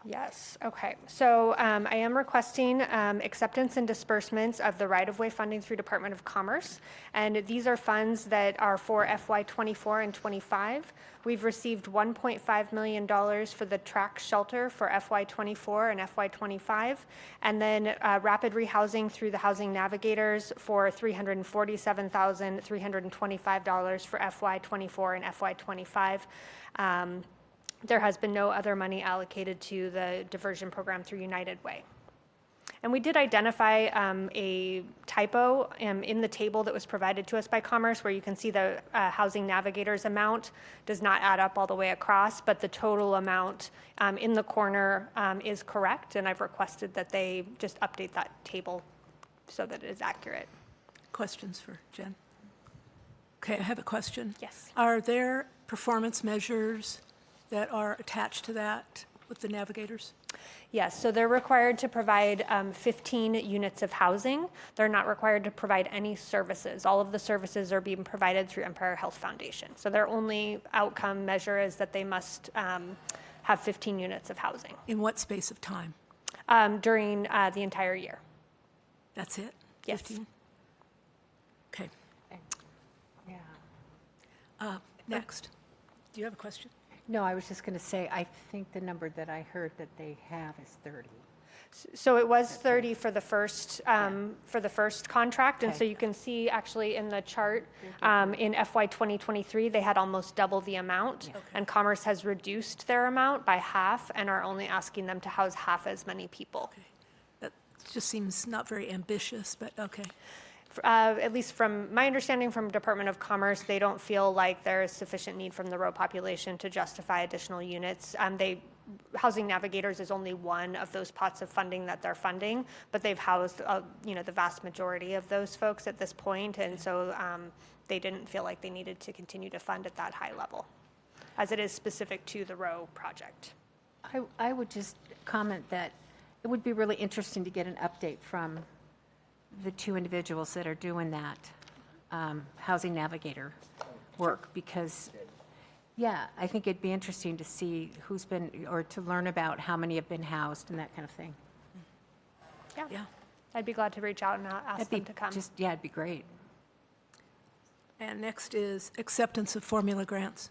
K: Yes, okay. So I am requesting acceptance and disbursements of the right-of-way funding through Department of Commerce. And these are funds that are for FY24 and 25. We've received $1.5 million for the track shelter for FY24 and FY25. And then rapid rehousing through the Housing Navigators for $347,325 for FY24 and FY25. There has been no other money allocated to the diversion program through United Way. And we did identify a typo in the table that was provided to us by Commerce, where you can see the Housing Navigators amount does not add up all the way across, but the total amount in the corner is correct, and I've requested that they just update that table so that it is accurate.
A: Questions for Jen? Okay, I have a question.
K: Yes.
A: Are there performance measures that are attached to that with the navigators?
K: Yes, so they're required to provide 15 units of housing. They're not required to provide any services. All of the services are being provided through Empire Health Foundation. So their only outcome measure is that they must have 15 units of housing
A: In what space of time?
K: during the entire year.
A: That's it?
K: Yes.
A: 15? Okay,
D: Yeah.
A: next. Do you have a question?
D: No, I was just going to say, I think the number that I heard that they have is 30.
K: So it was 30 for the first contract, and so
D: Okay.
K: you can see actually in the chart, in FY 2023, they had almost double the amount, and Commerce has reduced their amount by half and are only asking them to house half as many people.
A: That just seems not very ambitious, but okay.
K: At least from my understanding from Department of Commerce, they don't feel like there is sufficient need from the row population to justify additional units. Housing Navigators is only one of those pots of funding that they're funding, but they've housed, the vast majority of those folks at this point, and so they didn't feel like they needed to continue to fund at that high level, as it is specific to the row project.
D: I would just comment that it would be really interesting to get an update from the two individuals that are doing that Housing Navigator work, because, yeah, I think it'd be interesting to see who's been, or to learn about how many have been housed and that kind of thing.
K: Yeah. I'd be glad to reach out and ask them to come.
D: Yeah, it'd be great.
A: And next is acceptance of formula grants.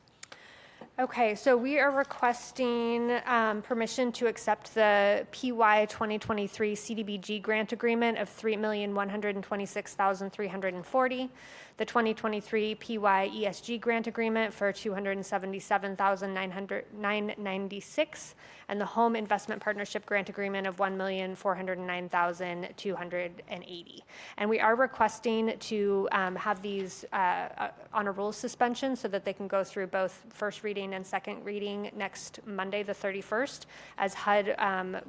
K: Okay, so we are requesting permission to accept the PY 2023 CDBG grant agreement of $3,126,340, the 2023 PY ESG grant agreement for $277,996, and the Home Investment Partnership grant agreement of $1,409,280. And we are requesting to have these on a rules suspension so that they can go through both first reading and second reading next Monday, the 31st, as HUD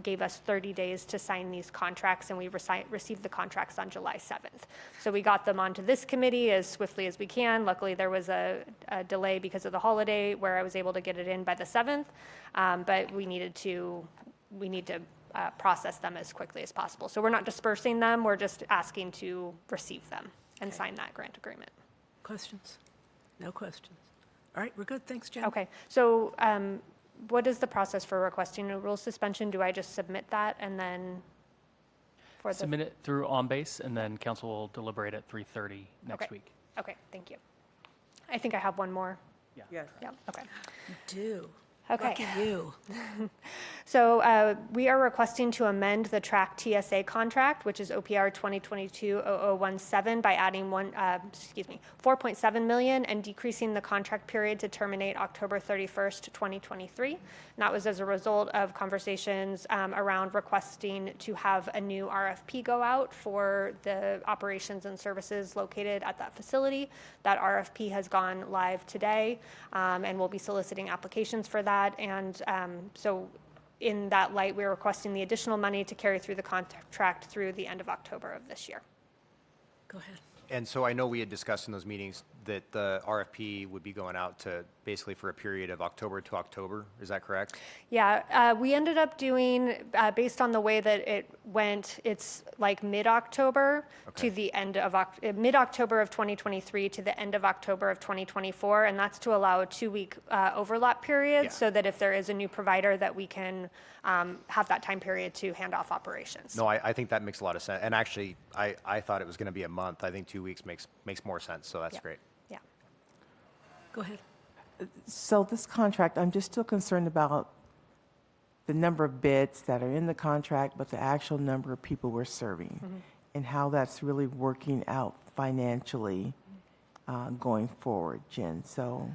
K: gave us 30 days to sign these contracts, and we received the contracts on July 7th. So we got them onto this committee as swiftly as we can. Luckily, there was a delay because of the holiday where I was able to get it in by the 7th, but we need to process them as quickly as possible. So we're not dispersing them, we're just asking to receive them and sign that grant agreement.
A: Questions? No questions. All right, we're good. Thanks, Jen.
K: Okay, so what is the process for requesting a rule suspension? Do I just submit that and then for the?
G: Submit it through OnBase, and then council will deliberate at 3:30 next
K: Okay.
G: week.
K: Okay, thank you. I think I have one more.
B: Yes.
K: Yeah, okay.
A: You do.
K: Okay.
A: Lucky you.
K: So we are requesting to amend the track TSA contract, which is OPR 2022-0017, by adding $4.7 million and decreasing the contract period to terminate October 31st, 2023. And that was as a result of conversations around requesting to have a new RFP go out for the operations and services located at that facility. That RFP has gone live today, and we'll be soliciting applications for that. And so in that light, we're requesting the additional money to carry through the contract through the end of October of this year.
A: Go ahead.
C: And so I know we had discussed in those meetings that the RFP would be going out to basically for a period of October to October. Is that correct?
K: Yeah, we ended up doing, based on the way that it went, it's like mid-October to the end of, mid-October of 2023 to the end of October of 2024, and that's to allow a 2-week overlap period,
C: Yeah.
K: so that if there is a new provider, that we can have that time period to hand off operations.
C: No, I think that makes a lot of sense. And actually, I thought it was going to be a month. I think 2 weeks makes more sense, so that's
K: Yeah.
C: great.
K: Yeah.
A: Go ahead.
B: So this contract, I'm just still concerned about the number of beds that are in the contract, but the actual number of people we're serving, and how that's really working out financially going forward, Jen.
K: So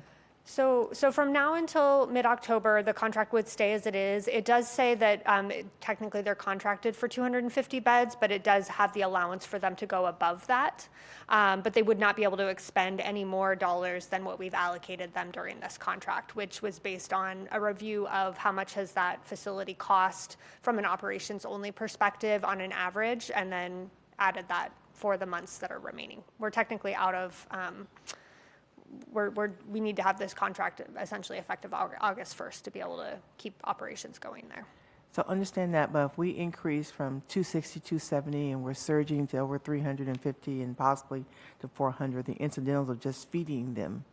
K: from now until mid-October, the contract would stay as it is. It does say that technically they're contracted for 250 beds, but it does have the allowance for them to go above that. But they would not be able to expend any more dollars than what we've allocated them during this contract, which was based on a review of how much has that facility cost from an operations-only perspective on an average, and then added that for the months that are remaining. We're technically out of... we need to have this contract essentially effective August 1st to be able to keep operations going there.
B: So understand that, but if we increase from 260, 270, and we're surging to over 350 and possibly to 400, the incidentals of just feeding them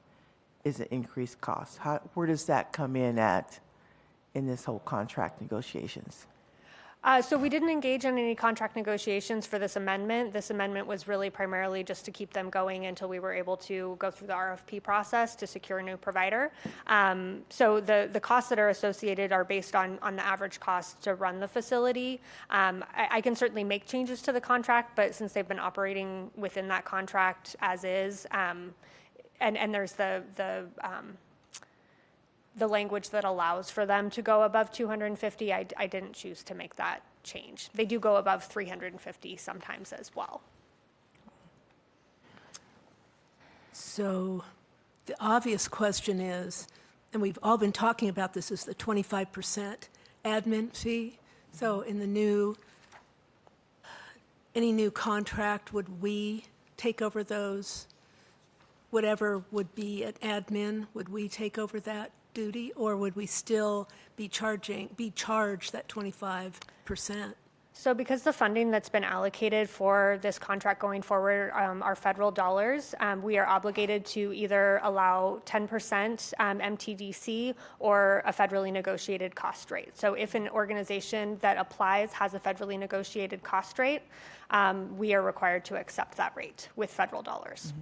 B: is an increased cost. Where does that come in at in this whole contract negotiations?
K: So we didn't engage in any contract negotiations for this amendment. This amendment was really primarily just to keep them going until we were able to go through the RFP process to secure a new provider. So the costs that are associated are based on the average cost to run the facility. I can certainly make changes to the contract, but since they've been operating within that contract as is, and there's the language that allows for them to go above 250, I didn't choose to make that change. They do go above 350 sometimes as well.
A: So the obvious question is, and we've all been talking about this, is the 25% admin fee. So in any new contract, would we take over those? Whatever would be an admin, would we take over that duty? Or would we still be charged that 25%?
K: So because the funding that's been allocated for this contract going forward are federal dollars, we are obligated to either allow 10% MTDC or a federally negotiated cost rate. So if an organization that applies has a federally negotiated cost rate, we are required to accept that rate with federal dollars.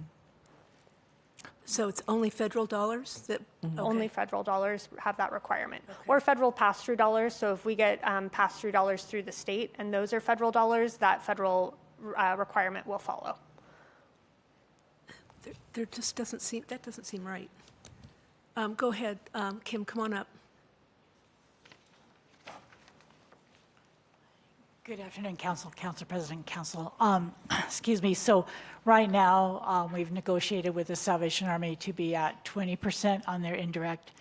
A: So it's only federal dollars that?
K: Only
A: okay.
K: federal dollars have that requirement. Or federal pass-through dollars, so if we get pass-through dollars through the state and those are federal dollars, that federal requirement will follow.
A: There just doesn't seem right. Go ahead, Kim, come on up.
L: Good afternoon, Council President, Council. Excuse me. So right now, we've negotiated with the Salvation Army to be at 20% on their indirect,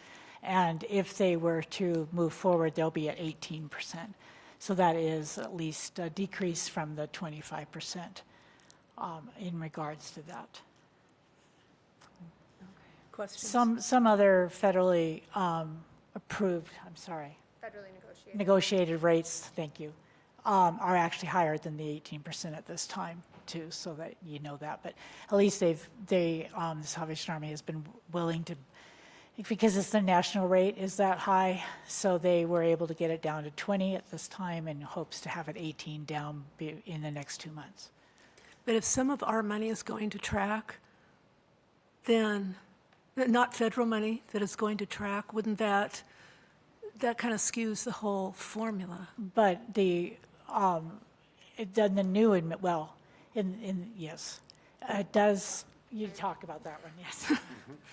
L: and if they were to move forward, they'll be at 18%. So that is at least a decrease from the 25% in regards to that.
A: Questions?
L: Some other federally approved,
K: Federally negotiated.
L: negotiated rates, thank you, are actually higher than the 18% at this time, too, so that you know that. But at least the Salvation Army has been willing to, because it's the national rate is that high, so they were able to get it down to 20 at this time and hopes to have it 18 down in the next 2 months.
A: But if some of our money is going to track, then, not federal money that is going to track, wouldn't that kind of skews the whole formula?
L: But yes, it does, you talk about that one, yes.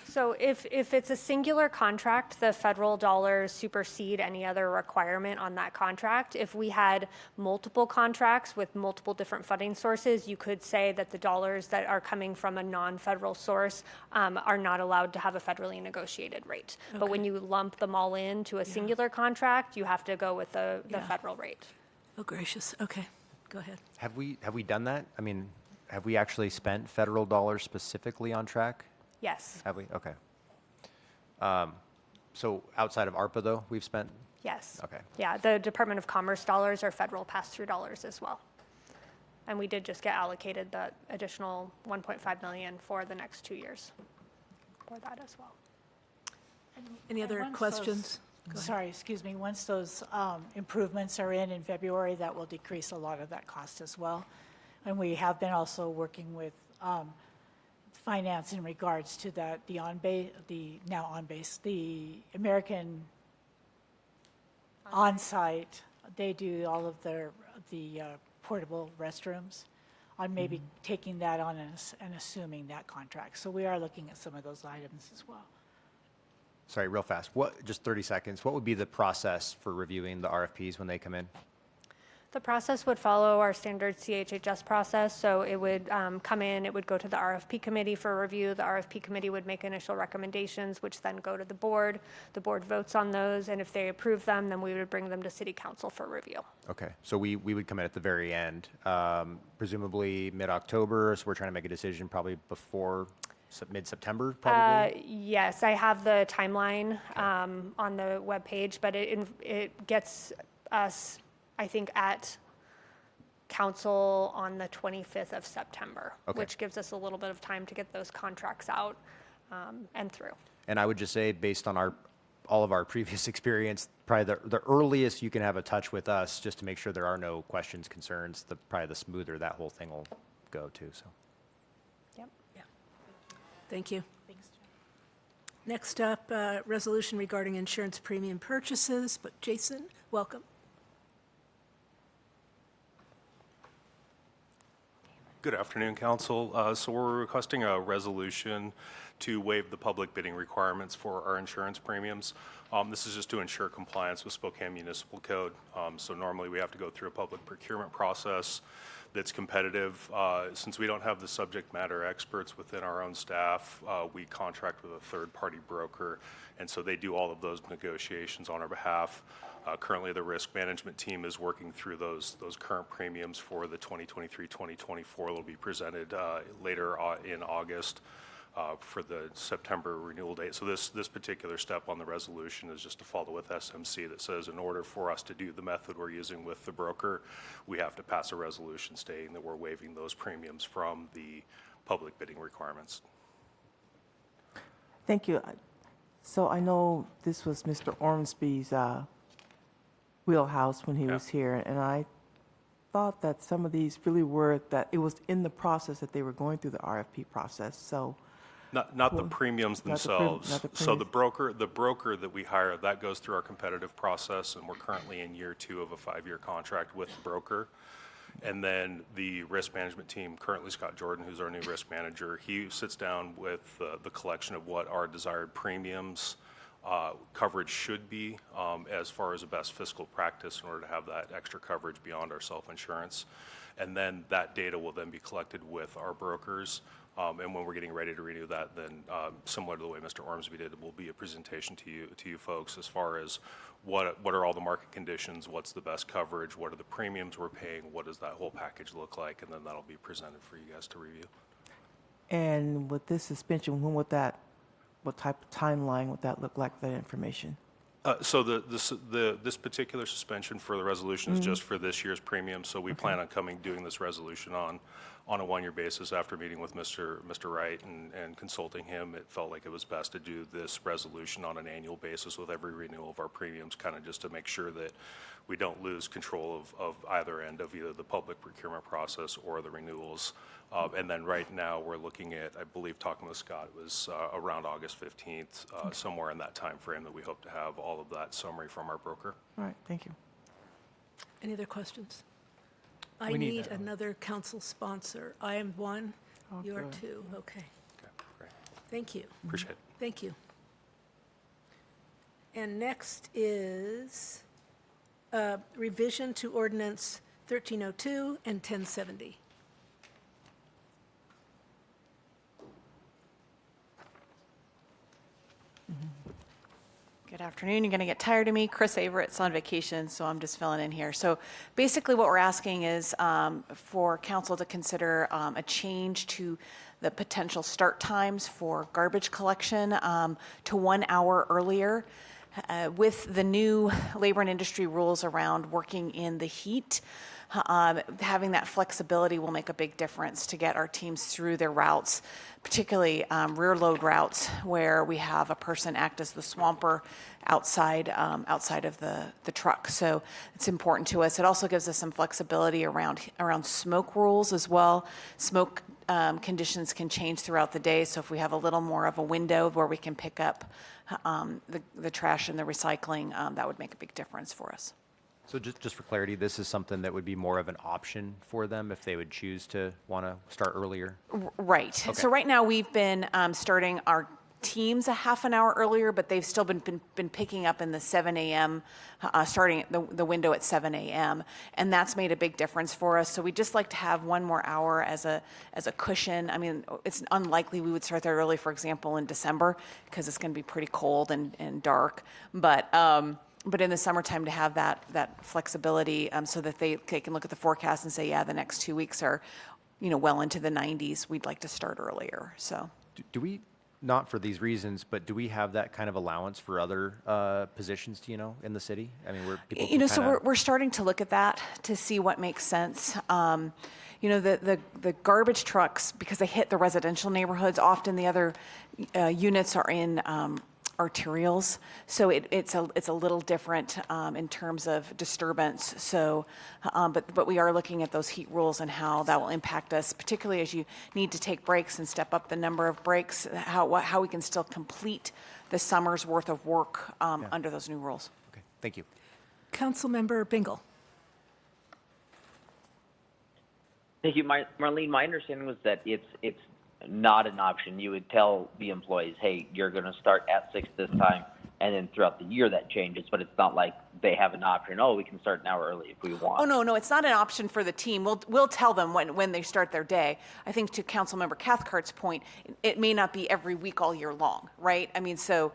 K: So if it's a singular contract, the federal dollars supersede any other requirement on that contract. If we had multiple contracts with multiple different funding sources, you could say that the dollars that are coming from a non-federal source are not allowed to have a federally negotiated rate. But when you lump them all into a singular contract, you have to go with the federal rate.
A: Oh, gracious. Okay, go ahead.
C: Have we done that? I mean, have we actually spent federal dollars specifically on track?
K: Yes,
C: Have we? Okay. So outside of ARPA, though, we've spent?
K: yes.
C: Okay.
K: Yeah, the Department of Commerce dollars are federal pass-through dollars as well. And we did just get allocated the additional 1.5 million for the next 2 years for that as well.
A: Any other
L: Once
A: questions?
L: Sorry, excuse me. Once those improvements are in February, that will decrease a lot of that cost as well. And we have been also working with finance in regards to that, the American on-site, they do all of the portable restrooms, on maybe taking that on and assuming that contract. So we are looking at some of those items as well.
C: Sorry, real fast. Just 30 seconds. What would be the process for reviewing the RFPs when they come in?
K: The process would follow our standard CHHS process. So it would come in, it would go to the RFP committee for review. The RFP committee would make initial recommendations, which then go to the board. The board votes on those, and if they approve them, then we would bring them to city council for review.
C: Okay, so we would come in at the very end, presumably mid-October, so we're trying to make a decision probably before mid-September, probably?
K: Yes, I have the timeline on the webpage, but it gets us, I think, at council on the 25th of September,
C: Okay.
K: which gives us a little bit of time to get those contracts out and through.
C: And I would just say, based on all of our previous experience, probably the earliest you can have a touch with us, just to make sure there are no questions, concerns, probably the smoother that whole thing will go too, so.
K: Yep.
A: Thank you. Next up, resolution regarding insurance premium purchases, but Jason, welcome.
M: Good afternoon, Council. So we're requesting a resolution to waive the public bidding requirements for our insurance premiums. This is just to ensure compliance with Spokane Municipal Code. So normally we have to go through a public procurement process. that's competitive. Since we don't have the subject matter experts within our own staff, we contract with a third-party broker, and so they do all of those negotiations on our behalf. Currently, the risk management team is working through those current premiums for the 2023-2024. They'll be presented later in August for the September renewal date. So this particular step on the resolution is just to follow with SMC that says in order for us to do the method we're using with the broker, we have to pass a resolution stating that we're waiving those premiums from the public bidding requirements.
B: Thank you. So I know this was Mr. Ormsby's wheelhouse when he was here, and I thought that some of these really were that it was in the process that they were going through the RFP process. So
M: Not the premiums
B: not the
M: themselves.
B: not the
M: So
B: premiums.
M: the broker that we hire, that goes through our competitive process, and we're currently in year 2 of a 5-year contract with the broker. And then the risk management team, currently Scott Jordan, who's our new risk manager, he sits down with the collection of what our desired premiums coverage should be as far as a best fiscal practice in order to have that extra coverage beyond our self-insurance. And then that data will then be collected with our brokers. And when we're getting ready to renew that, then similar to the way Mr. Ormsby did, it will be a presentation to you folks as far as what are all the market conditions, what's the best coverage, what are the premiums we're paying, what does that whole package look like, and then that'll be presented for you guys to review.
B: And with this suspension, what type of timeline would that look like, that information?
M: So this particular suspension for the resolution is just for this year's premium. So we plan on doing this resolution on a 1-year basis. After meeting with Mr. Wright and consulting him, it felt like it was best to do this resolution on an annual basis with every renewal of our premiums, kind of just to make sure that we don't lose control of either end of either the public procurement process or the renewals. And then right now, we're looking at, I believe, talking with Scott, it was around August 15th, somewhere in that time frame that we hope to have all of that summary from our broker.
B: All right, thank you.
A: Any other questions? I
G: We need
A: need
G: that.
A: another council sponsor. I am one, you are
B: good.
A: 2. Okay,
M: Okay, great.
A: thank you.
M: Appreciate it.
A: Thank you. And next is revision to ordinance 1302 and 1070.
I: Good afternoon. You're going to get tired of me. Chris Averett's on vacation, so I'm just filling in here. So basically what we're asking is for council to consider a change to the potential start times for garbage collection to 1 hour earlier. With the new labor and industry rules around working in the heat, having that flexibility will make a big difference to get our teams through their routes, particularly rear load routes where we have a person act as the swamper outside of the truck. So it's important to us. It also gives us some flexibility around smoke rules as well. Smoke conditions can change throughout the day. So if we have a little more of a window where we can pick up the trash and the recycling, that would make a big difference for us.
C: So just for clarity, this is something that would be more of an option for them if they would choose to want to start earlier?
I: Right. So right now, we've been starting our teams a half an hour earlier, but they've still been picking up in the 7 a.m., starting the window at 7 a.m., and that's made a big difference for us. So we'd just like to have 1 more hour as a cushion. I mean, it's unlikely we would start there early, for example, in December, because it's going to be pretty cold and dark. But in the summertime, to have that flexibility so that they can look at the forecast and say, yeah, the next 2 weeks are, well into the 90s, we'd like to start earlier. So
C: Do we, not for these reasons, but do we have that kind of allowance for other positions, in the city? I mean, where people can
I: so we're starting to look at that to see what makes sense. The garbage trucks, because they hit the residential neighborhoods, often the other units are in arterials, so it's a little different in terms of disturbance. So, but we are looking at those heat rules and how that will impact us, particularly as you need to take breaks and step up the number of breaks. How we can still complete the summer's worth of work under those new rules.
C: Okay, thank you.
A: Councilmember Bingle.
N: Thank you, Marlene. My understanding was that it's not an option. You would tell the employees, hey, you're going to start at 6 this time. and then throughout the year that changes, but it's not like they have an option, oh, we can start an hour early if we want.
I: Oh, no, it's not an option for the team. We'll tell them when they start their day. I think to Councilmember Cathcart's point, it may not be every week all year long, right? I mean, so,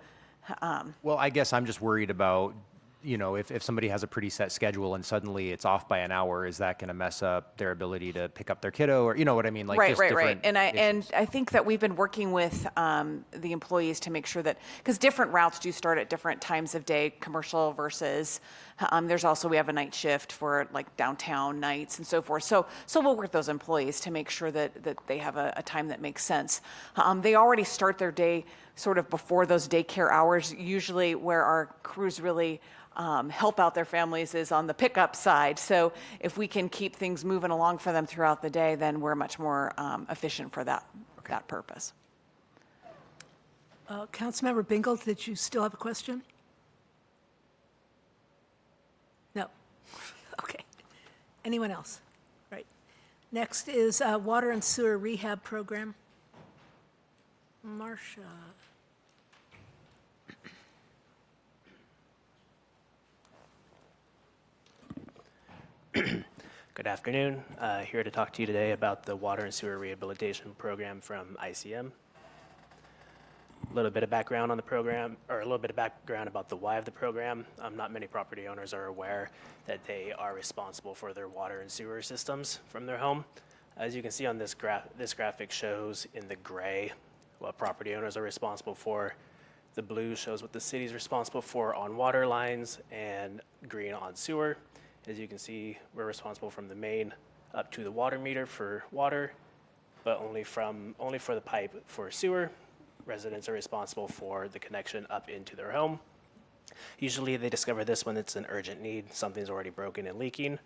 C: Well, I guess I'm just worried about, if somebody has a pretty set schedule and suddenly it's off by an hour, is that going to mess up their ability to pick up their kiddo, or you know what I mean? Like
I: right.
C: just different
I: And
C: issues.
I: I think that we've been working with the employees to make sure that, because different routes do start at different times of day, commercial versus, there's also, we have a night shift for like downtown nights and so forth. So we'll work with those employees to make sure that they have a time that makes sense. They already start their day sort of before those daycare hours, usually where our crews really help out their families is on the pickup side. So if we can keep things moving along for them throughout the day, then we're much more efficient for that purpose.
A: Councilmember Bingle, did you still have a question? No. Okay. Anyone else? Right. Next is Water and Sewer Rehab Program. Marcia.
O: Good afternoon. Here to talk to you today about the Water and Sewer Rehabilitation Program from ICM. A little bit of background on the program, or a little bit of background about the why of the program. Not many property owners are aware that they are responsible for their water and sewer systems from their home. As you can see on this graphic shows in the gray what property owners are responsible for. The blue shows what the city is responsible for on water lines, and green on sewer. As you can see, we're responsible from the main up to the water meter for water, but only for the pipe for sewer. Residents are responsible for the connection up into their home. Usually they discover this when it's an urgent need, something's already broken and leaking.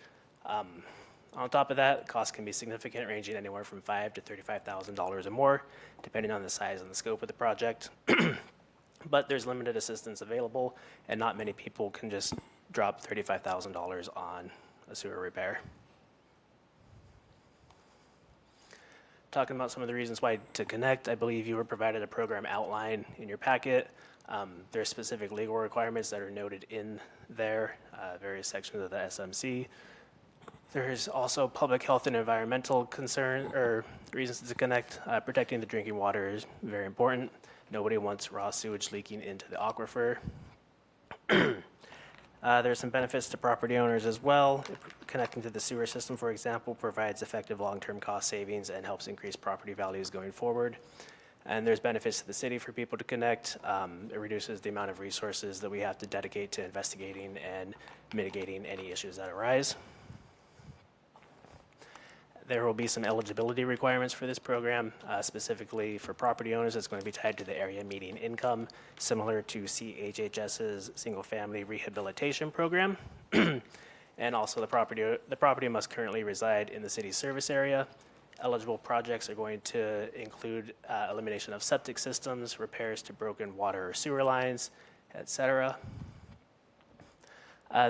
O: On top of that, costs can be significant, ranging anywhere from $5,000 to $35,000 or more, depending on the size and the scope of the project. But there's limited assistance available, and not many people can just drop $35,000 on a sewer repair. Talking about some of the reasons why to connect, I believe you were provided a program outline in your packet. There's specific legal requirements that are noted in there, various sections of the SMC. There's also public health and environmental concern or reasons to connect. Protecting the drinking water is very important. Nobody wants raw sewage leaking into the aquifer. There's some benefits to property owners as well. Connecting to the sewer system, for example, provides effective long-term cost savings and helps increase property values going forward. And there's benefits to the city for people to connect. It reduces the amount of resources that we have to dedicate to investigating and mitigating any issues that arise. There will be some eligibility requirements for this program, specifically for property owners. It's going to be tied to the area median income, similar to CHHS's single-family rehabilitation program. And also the property must currently reside in the city's service area. Eligible projects are going to include elimination of septic systems, repairs to broken water or sewer lines, etc.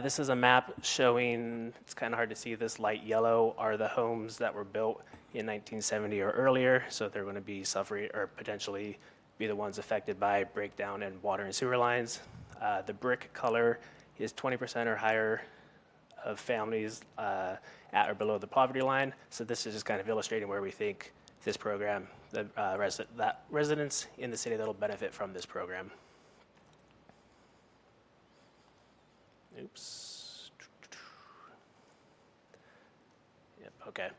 O: This is a map showing, it's kind of hard to see, this light yellow are the homes that were built in 1970 or earlier, so they're going to be suffering or potentially be the ones affected by breakdown in water and sewer lines. The brick color is 20% or higher of families at or below the poverty line, so this is just kind of illustrating where we think this program, residents in the city that will benefit from this program. Oops. Yep, okay.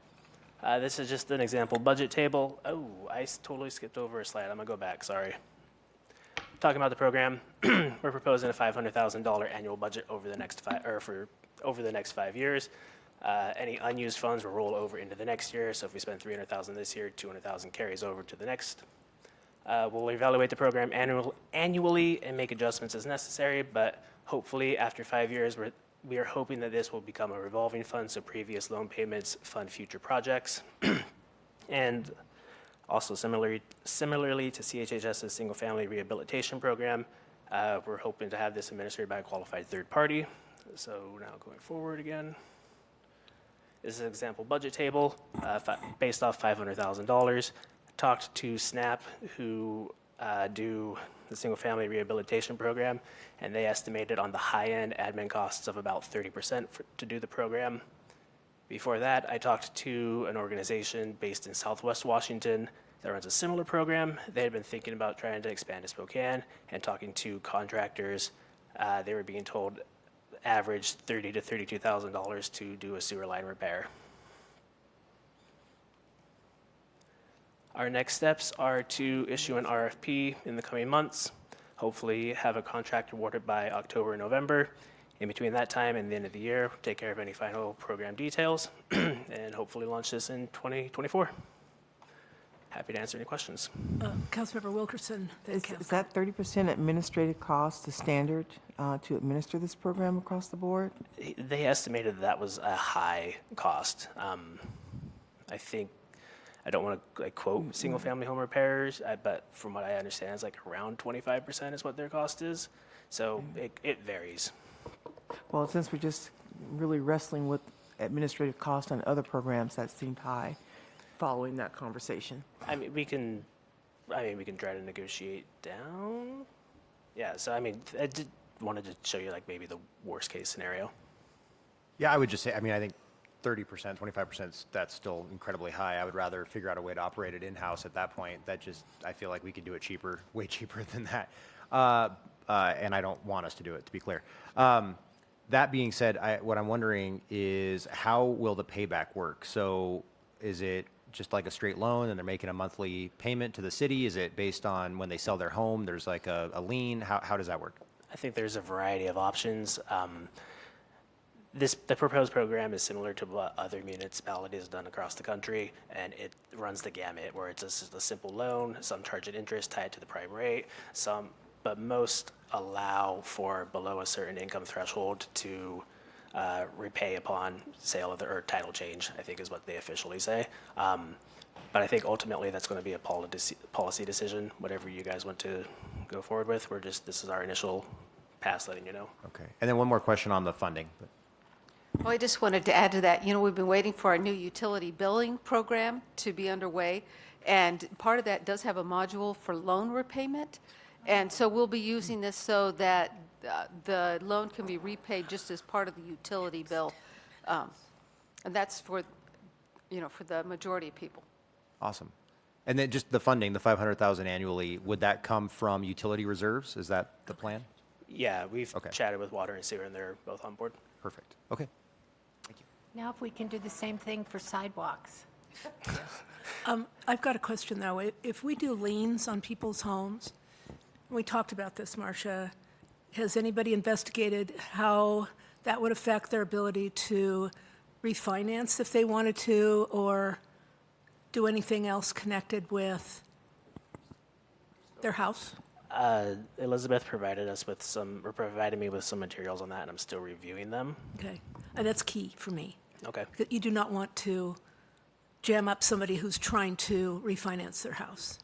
O: This is just an example budget table. Oh, I totally skipped over a slide. I'm gonna go back, sorry. Talking about the program, we're proposing a $500,000 annual budget over the next 5 years. Any unused funds will roll over into the next year. So if we spend $300,000 this year, $200,000 carries over to the next. We'll evaluate the program annually and make adjustments as necessary, but hopefully after 5 years, we are hoping that this will become a revolving fund, so previous loan payments fund future projects. And also similarly to CHHS's single-family rehabilitation program, we're hoping to have this administered by a qualified third party. So now going forward again. This is an example budget table based off $500,000. Talked to SNAP, who do the single-family rehabilitation program, and they estimated on the high-end admin costs of about 30% to do the program. Before that, I talked to an organization based in Southwest Washington that runs a similar program. They had been thinking about trying to expand to Spokane, and talking to contractors, they were being told average $30,000 to $32,000 to do a sewer line repair. Our next steps are to issue an RFP in the coming months, hopefully have a contract awarded by October and November. In between that time and the end of the year, take care of any final program details, and hopefully launch this in 2024. Happy to answer any questions.
A: Councilmember Wilkerson, then
B: Is
A: Council.
B: that 30% administrative cost the standard to administer this program across the board?
O: They estimated that was a high cost. I think, I don't want to quote single-family home repairs, but from what I understand, it's like around 25% is what their cost is. So it varies.
B: Well, since we're just really wrestling with administrative costs on other programs, that seemed high following that conversation.
O: I mean, we can try to negotiate down. Yeah, so I mean, I did wanted to show you like maybe the worst case scenario.
C: Yeah, I would just say, I mean, I think 30%, 25%, that's still incredibly high. I would rather figure out a way to operate it in-house at that point. That just, I feel like we could do it cheaper, way cheaper than that. And I don't want us to do it, to be clear. That being said, what I'm wondering is how will the payback work? So is it just like a straight loan and they're making a monthly payment to the city? Is it based on when they sell their home, there's like a lien? How does that work?
O: I think there's a variety of options. The proposed program is similar to what other municipalities have done across the country, and it runs the gamut where it's a simple loan, some charge an interest tied to the prime rate, but most allow for below a certain income threshold to repay upon sale of or title change, I think is what they officially say. But I think ultimately that's going to be a policy decision, whatever you guys want to go forward with. This is our initial pass, letting you know.
C: Okay. And then one more question on the funding.
P: Well, I just wanted to add to that, we've been waiting for our new utility billing program to be underway, and part of that does have a module for loan repayment, and so we'll be using this so that the loan can be repaid just as part of the utility bill, and that's for the majority of people.
C: Awesome. And then just the funding, the $500,000 annually, would that come from utility reserves? Is that the plan?
O: Yeah, we've chatted with Water and Sewer, and they're both on board.
C: Perfect. Okay.
D: Now if we can do the same thing for sidewalks.
A: I've got a question, though. If we do liens on people's homes, we talked about this, Marcia, has anybody investigated how that would affect their ability to refinance if they wanted to, or do anything else connected with their house?
O: Elizabeth provided me with some materials on that, and I'm still reviewing them.
A: Okay. That's key for me.
O: Okay.
A: You do not want to jam up somebody who's trying to refinance their house.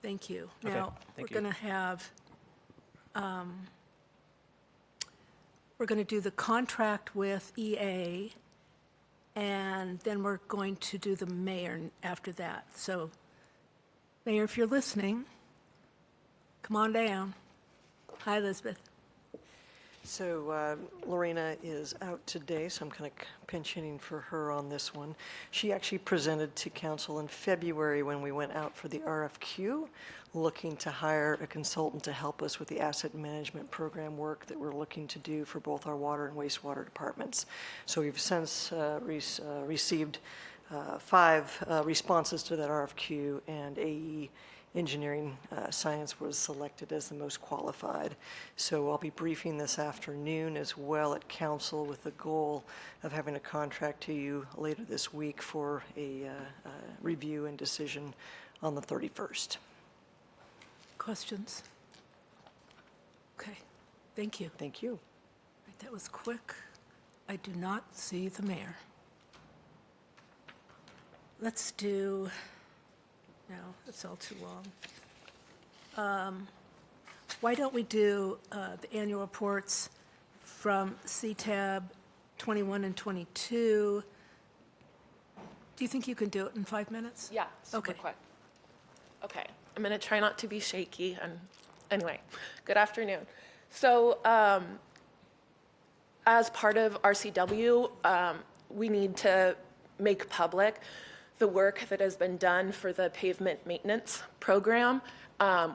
A: Thank you.
O: Okay,
A: Now,
O: thank
A: we're
O: you.
A: going to have, we're going to do the contract with EA, and then we're going to do the mayor after that. So, Mayor, if you're listening, come on down. Hi, Elizabeth.
Q: So Lorena is out today, so I'm kind of pinch hitting for her on this one. She actually presented to council in February when we went out for the RFQ, looking to hire a consultant to help us with the asset management program work that we're looking to do for both our water and wastewater departments. So we've since received 5 responses to that RFQ, and AE Engineering Science was selected as the most qualified. So I'll be briefing this afternoon as well at council with the goal of having a contract to you later this week for a review and decision on the 31st.
A: Questions? Okay. Thank you.
Q: Thank you.
A: Right, that was quick. I do not see the mayor. Let's do, no, that's all too long. Why don't we do the annual reports from CTAB 21 and 22? Do you think you can do it in 5 minutes?
R: Yeah, super
A: Okay.
R: quick. Okay, I'm going to try not to be shaky. And anyway, good afternoon. So as part of RCW, we need to make public the work that has been done for the pavement maintenance program.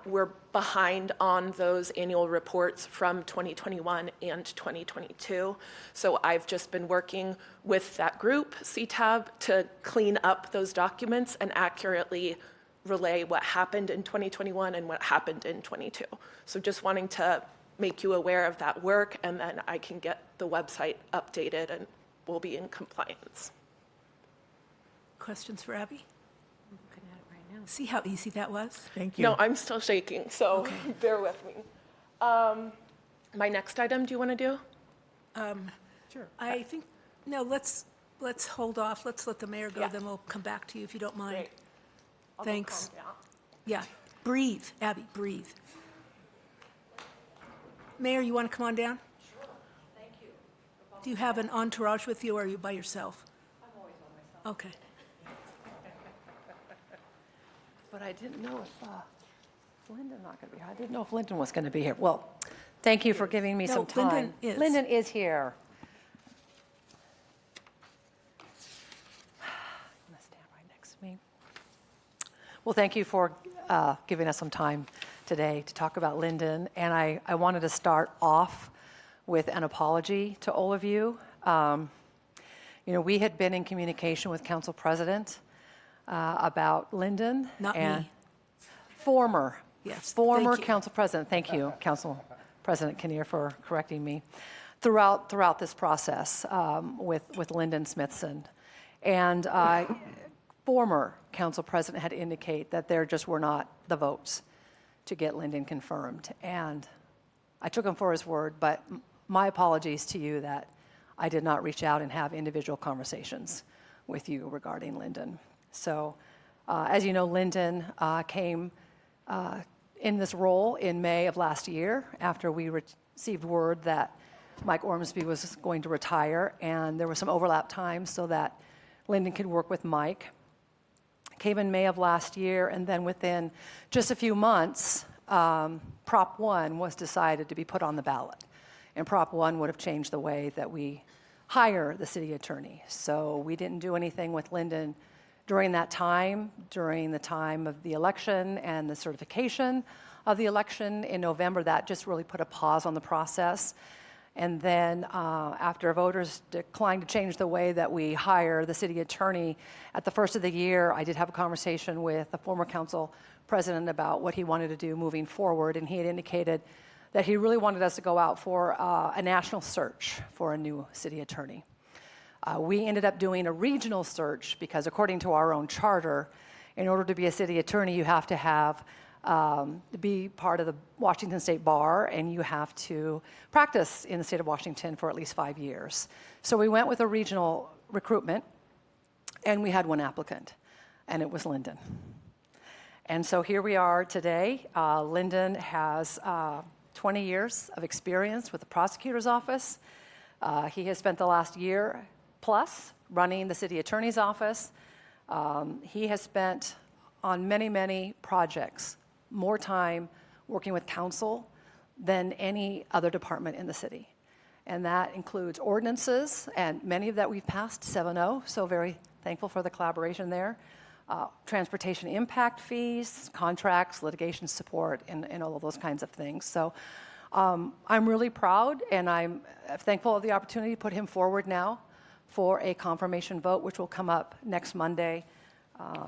R: We're behind on those annual reports from 2021 and 2022. So I've just been working with that group, CTAB, to clean up those documents and accurately relay what happened in 2021 and what happened in 22. So just wanting to make you aware of that work, and then I can get the website updated and we'll be in compliance.
A: Questions for Abby? See how easy that was?
B: Thank you.
R: No, I'm still shaking, so bear with me. My next item, do you want to do?
A: Sure. I think, no, let's hold off. Let's let the mayor go, then we'll come back to you if you don't mind.
R: Great. I'll go
A: Thanks.
R: calm down.
A: Yeah, breathe, Abby, breathe. Mayor, you want to come on down? Sure, thank you. Do you have an entourage with you, or are you by yourself? I'm always by myself. Okay.
S: But I didn't know if Lyndon not going to be here. I didn't know if Lyndon was going to be here. Well, thank you for giving me some time.
A: Lyndon is.
S: Lyndon is here. I'm going to stand right next to me. Well, thank you for giving us some time today to talk about Lyndon. And I wanted to start off with an apology to all of you. We had been in communication with Council President about Lyndon.
A: Not
S: and
A: me.
S: Former
A: thank you.
S: Council President. Thank you, Council President Kinnear, for correcting me. Throughout this process with Lyndon Smithson. And former Council President had indicated that there just were not the votes to get Lyndon confirmed. And I took him for his word, but my apologies to you that I did not reach out and have individual conversations with you regarding Lyndon. So, as you know, Lyndon came in this role in May of last year after we received word that Mike Ormsby was going to retire, and there was some overlap time so that Lyndon could work with Mike. Came in May of last year, and then within just a few months, Prop 1 was decided to be put on the ballot. And Prop 1 would have changed the way that we hire the city attorney. So we didn't do anything with Lyndon during that time, during the time of the election and the certification of the election in November. That just really put a pause on the process. And then after voters declined to change the way that we hire the city attorney, at the first of the year, I did have a conversation with the former council president about what he wanted to do moving forward. And he had indicated that he really wanted us to go out for a national search for a new city attorney. We ended up doing a regional search because according to our own charter, in order to be a city attorney, you have to have be part of the Washington State Bar, and you have to practice in the state of Washington for at least 5 years. So we went with a regional recruitment, and we had one applicant, and it was Lyndon. And so here we are today. Lyndon has 20 years of experience with the prosecutor's office. He has spent the last year plus running the city attorney's office. He has spent on many, many projects more time working with council than any other department in the city. And that includes ordinances, and many of that we've passed 7-0, so very thankful for the collaboration there. Transportation impact fees, contracts, litigation support, and all of those kinds of things. So I'm really proud, and I'm thankful of the opportunity to put him forward now for a confirmation vote, which will come up next Monday,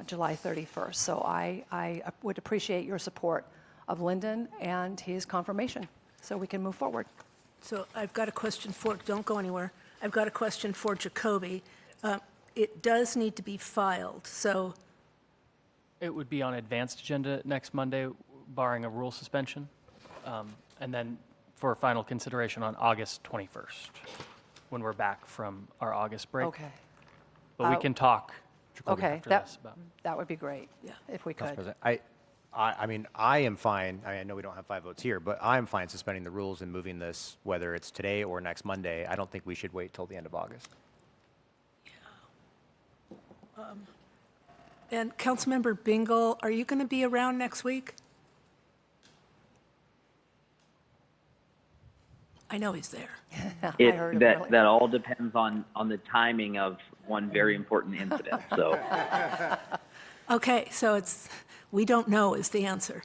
S: July 31st. So I would appreciate your support of Lyndon and his confirmation so we can move forward.
A: So I've got a question for, don't go anywhere. I've got a question for Jacoby. It does need to be filed, so.
G: It would be on advanced agenda next Monday, barring a rule suspension, and then for final consideration on August 21st, when we're back from our August break.
S: Okay.
G: But we can talk, Jacoby,
S: Okay,
G: after this about.
S: that would be great, if we
C: Council
S: could.
C: President, I mean, I am fine. I know we don't have 5 votes here, but I'm fine suspending the rules and moving this, whether it's today or next Monday. I don't think we should wait till the end of August.
A: And Councilmember Bingle, are you going to be around next week? I know he's there.
N: That all depends on the timing of one very important incident. So
A: Okay, so we don't know is the answer.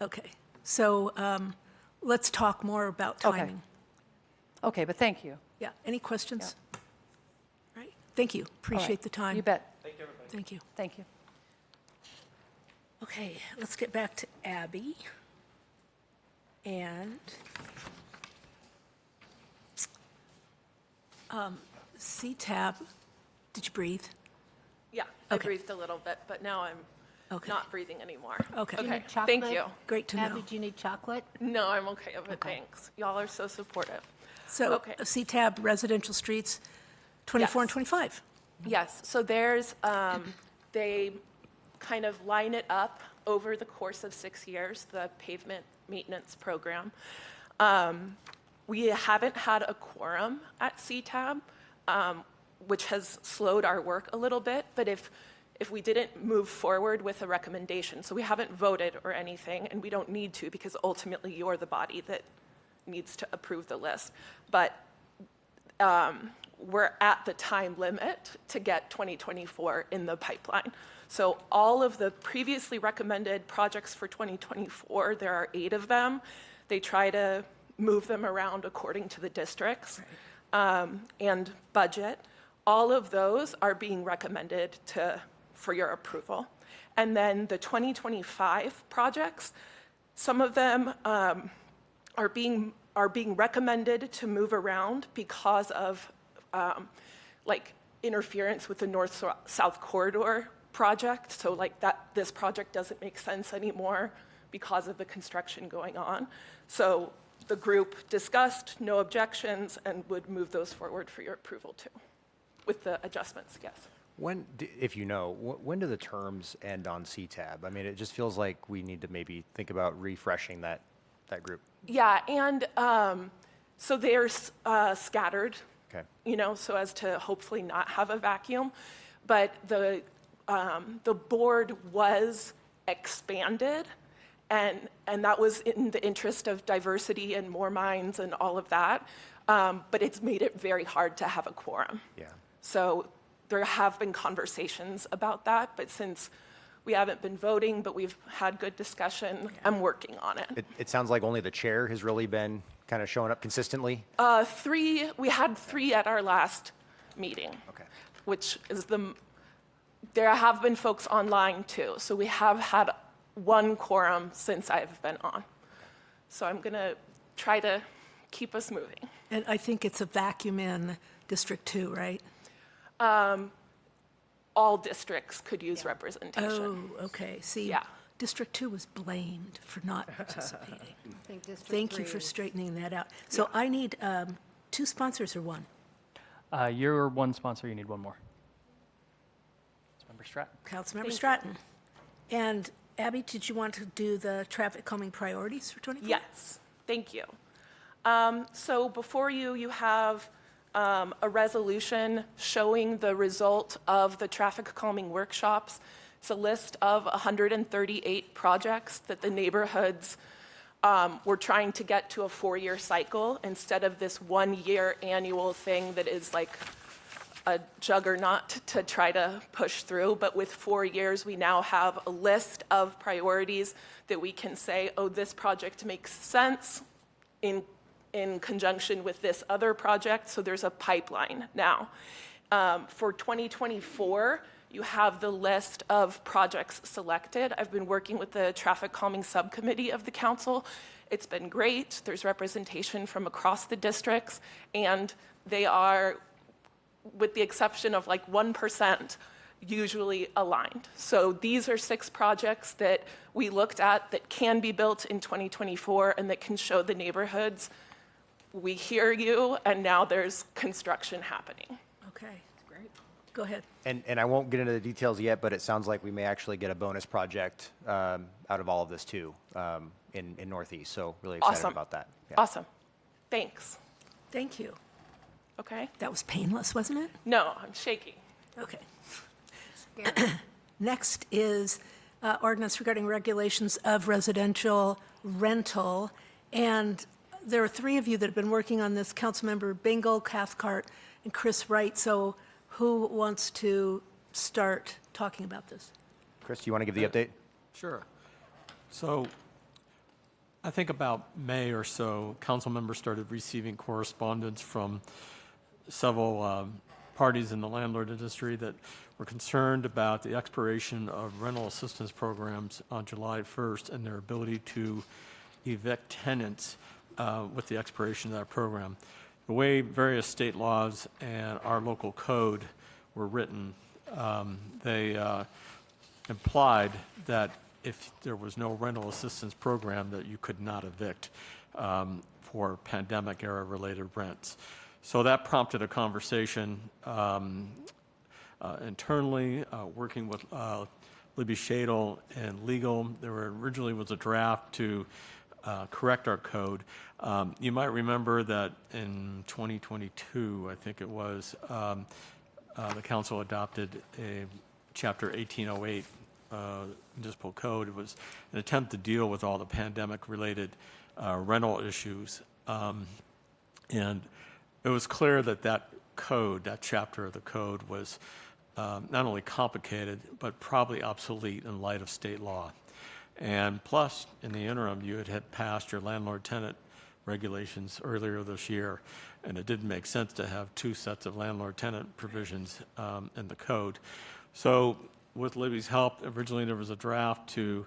A: Okay, so let's talk more about timing.
S: Okay, but thank you.
A: Yeah, any questions? Right, thank you, appreciate the time.
S: You bet.
A: Thank you.
S: Thank you.
A: Okay, let's get back to Abby. And CTAB, did you breathe?
R: Yeah, I
A: Okay.
R: breathed a little bit, but now I'm not breathing anymore.
A: Okay.
D: Do you need
R: Thank
D: chocolate?
R: you.
A: Great to know.
D: Abby, do you need chocolate?
R: No, I'm okay with it, thanks. Y'all are so supportive.
A: So
R: Okay.
A: CTAB residential streets, 24 and
R: Yes.
A: 25.
R: Yes, so there's, they kind of line it up over the course of 6 years, the pavement maintenance program. We haven't had a quorum at CTAB, which has slowed our work a little bit, but if we didn't move forward with a recommendation, so we haven't voted or anything, and we don't need to because ultimately you're the body that needs to approve the list. But we're at the time limit to get 2024 in the pipeline. So all of the previously recommended projects for 2024, there are 8 of them. They try to move them around according to the districts and budget. All of those are being recommended for your approval. And then the 2025 projects, some of them are being recommended to move around because of like interference with the north-south corridor project. So like this project doesn't make sense anymore because of the construction going on. So the group discussed, no objections, and would move those forward for your approval too, with the adjustments, yes.
C: When, if you know, when do the terms end on CTAB? I mean, it just feels like we need to maybe think about refreshing that group.
R: Yeah, and so they're scattered,
C: Okay.
R: you know, so as to hopefully not have a vacuum. But the board was expanded, and that was in the interest of diversity and more minds and all of that. But it's made it very hard to have a quorum.
C: Yeah.
R: So there have been conversations about that, but since we haven't been voting, but we've had good discussion, I'm working on it.
C: It sounds like only the chair has really been kind of showing up consistently.
R: We had 3 at our last meeting.
C: Okay.
R: Which is there have been folks online too. So we have had 1 quorum since I've been on. So I'm gonna try to keep us moving.
A: And I think it's a vacuum in District 2, right?
R: All districts could use representation.
A: Oh, okay. See,
R: Yeah.
A: District 2 was blamed for not participating.
D: I think District
A: Thank you
D: 3
A: for
D: is-
A: straightning that out. So I need 2 sponsors or 1?
G: You're one sponsor, you need one more. Councilmember Stratton.
A: Councilmember Stratton. And Abby, did you want to do the traffic calming priorities for 24?
R: Yes, thank you. So before you have a resolution showing the result of the traffic calming workshops. It's a list of 138 projects that the neighborhoods were trying to get to a 4-year cycle instead of this 1-year annual thing that is like a juggernaut to try to push through. But with 4 years, we now have a list of priorities that we can say, oh, this project makes sense in conjunction with this other project, so there's a pipeline now. For 2024, you have the list of projects selected. I've been working with the traffic calming subcommittee of the council. It's been great. There's representation from across the districts, and they are, with the exception of like 1%, usually aligned. So these are 6 projects that we looked at that can be built in 2024 and that can show the neighborhoods, we hear you, and now there's construction happening.
A: Okay. Great. Go ahead.
C: And I won't get into the details yet, but it sounds like we may actually get a bonus project out of all of this too in Northeast. So really excited
R: Awesome.
C: about that. Yeah.
R: Awesome. Thanks.
A: Thank you.
R: Okay.
A: That was painless, wasn't it?
R: No, I'm shaking.
A: Okay. Next is ordinance regarding regulations of residential rental. And there are three of you that have been working on this, Councilmember Bingle, Cathcart, and Chris Wright. So who wants to start talking about this?
C: Chris, do you want to give the update?
T: Sure. So I think about May or so, council members started receiving correspondence from several parties in the landlord industry that were concerned about the expiration of rental assistance programs on July 1st and their ability to evict tenants with the expiration of that program. The way various state laws and our local code were written, they implied that if there was no rental assistance program, that you could not evict for pandemic era related rents. So that prompted a conversation internally, working with Libby Shadle and legal. There originally was a draft to correct our code. You might remember that in 2022, I think it was, the council adopted a Chapter 1808 municipal code. It was an attempt to deal with all the pandemic-related rental issues. And it was clear that that code, that chapter of the code, was not only complicated, but probably obsolete in light of state law. And plus, in the interim, you had passed your landlord-tenant regulations earlier this year, and it didn't make sense to have two sets of landlord-tenant provisions in the code. So with Libby's help, originally there was a draft to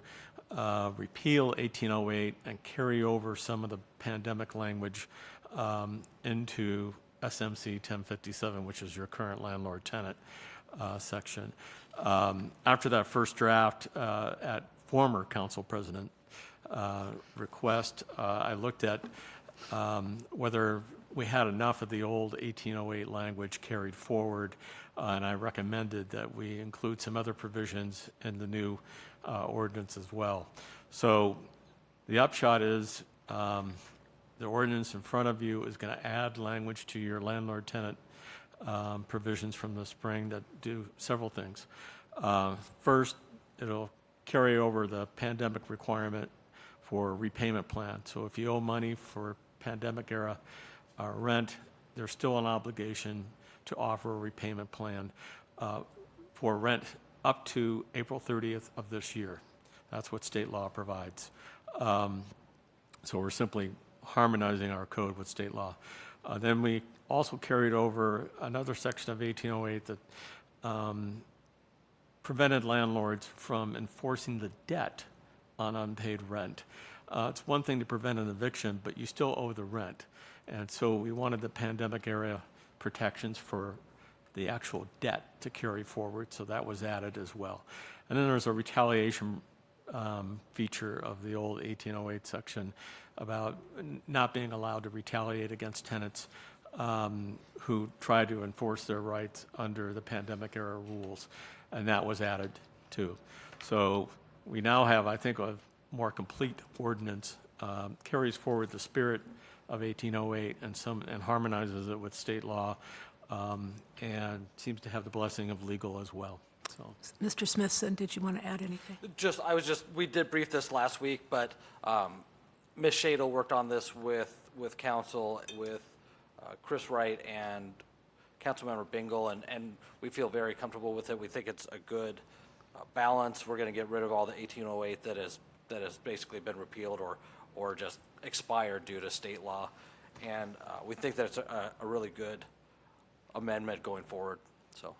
T: repeal 1808 and carry over some of the pandemic language into SMC 1057, which is your current landlord-tenant section. After that first draft, at former council president request, I looked at whether we had enough of the old 1808 language carried forward, and I recommended that we include some other provisions in the new ordinance as well. So the upshot is the ordinance in front of you is going to add language to your landlord-tenant provisions from the spring that do several things. First, it'll carry over the pandemic requirement for repayment plan. So if you owe money for pandemic era rent, there's still an obligation to offer a repayment plan for rent up to April 30th of this year. That's what state law provides. So we're simply harmonizing our code with state law. Then we also carried over another section of 1808 that prevented landlords from enforcing the debt on unpaid rent. It's one thing to prevent an eviction, but you still owe the rent. And so we wanted the pandemic era protections for the actual debt to carry forward, so that was added as well. And then there's a retaliation feature of the old 1808 section about not being allowed to retaliate against tenants who try to enforce their rights under the pandemic era rules, and that was added too. So we now have, I think, a more complete ordinance, carries forward the spirit of 1808 and harmonizes it with state law, and seems to have the blessing of legal as well. So,
A: Mr. Smithson, did you want to add anything?
J: We did brief this last week, but Ms. Shadle worked on this with council, with Chris Wright and Councilmember Bingle, and we feel very comfortable with it. We think it's a good balance. We're going to get rid of all the 1808 that has basically been repealed or just expired due to state law, and we think that it's a really good amendment going forward. So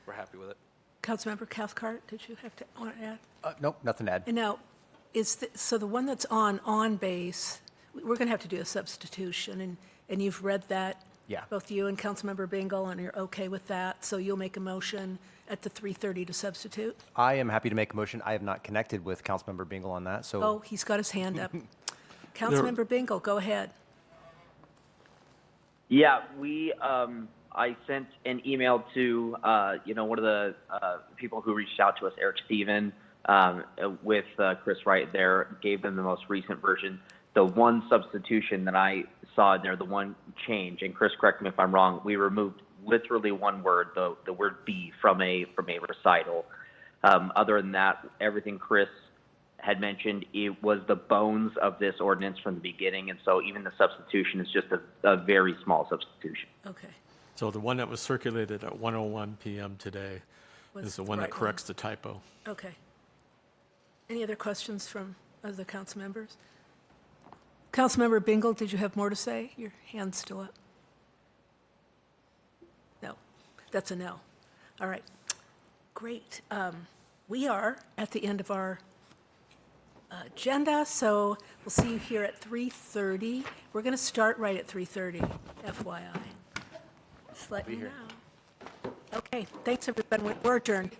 J: we're happy with it.
A: Councilmember Cathcart, did you have to want to add?
C: Nope, nothing to add.
A: And now, so the one that's on base, we're going to have to do a substitution, and you've read that?
C: Yeah.
A: Both you and Councilmember Bingle, and you're okay with that? So you'll make a motion at the 3:30 to substitute?
C: I am happy to make a motion. I have not connected with Councilmember Bingle on that, so.
A: Oh, he's got his hand up. Councilmember Bingle, go ahead.
N: Yeah, I sent an email to, one of the people who reached out to us, Eric Steven, with Chris Wright there, gave them the most recent version. The one substitution that I saw in there, the one change, and Chris, correct me if I'm wrong, we removed literally one word, the word "be" from a recital. Other than that, everything Chris had mentioned, it was the bones of this ordinance from the beginning, and so even the substitution is just a very small substitution.
A: Okay.
T: So the one that was circulated at 1:01 PM today
A: Was
T: is the
A: the
T: one that
A: right one.
T: corrects the typo.
A: Okay. Any other questions from other council members? Councilmember Bingle, did you have more to say? Your hand's still up. No, that's a no. All right, great. We are at the end of our agenda, so we'll see you here at 3:30. We're going to start right at 3:30, FYI. Just letting you know. Okay, thanks, everybody. We're adjourned.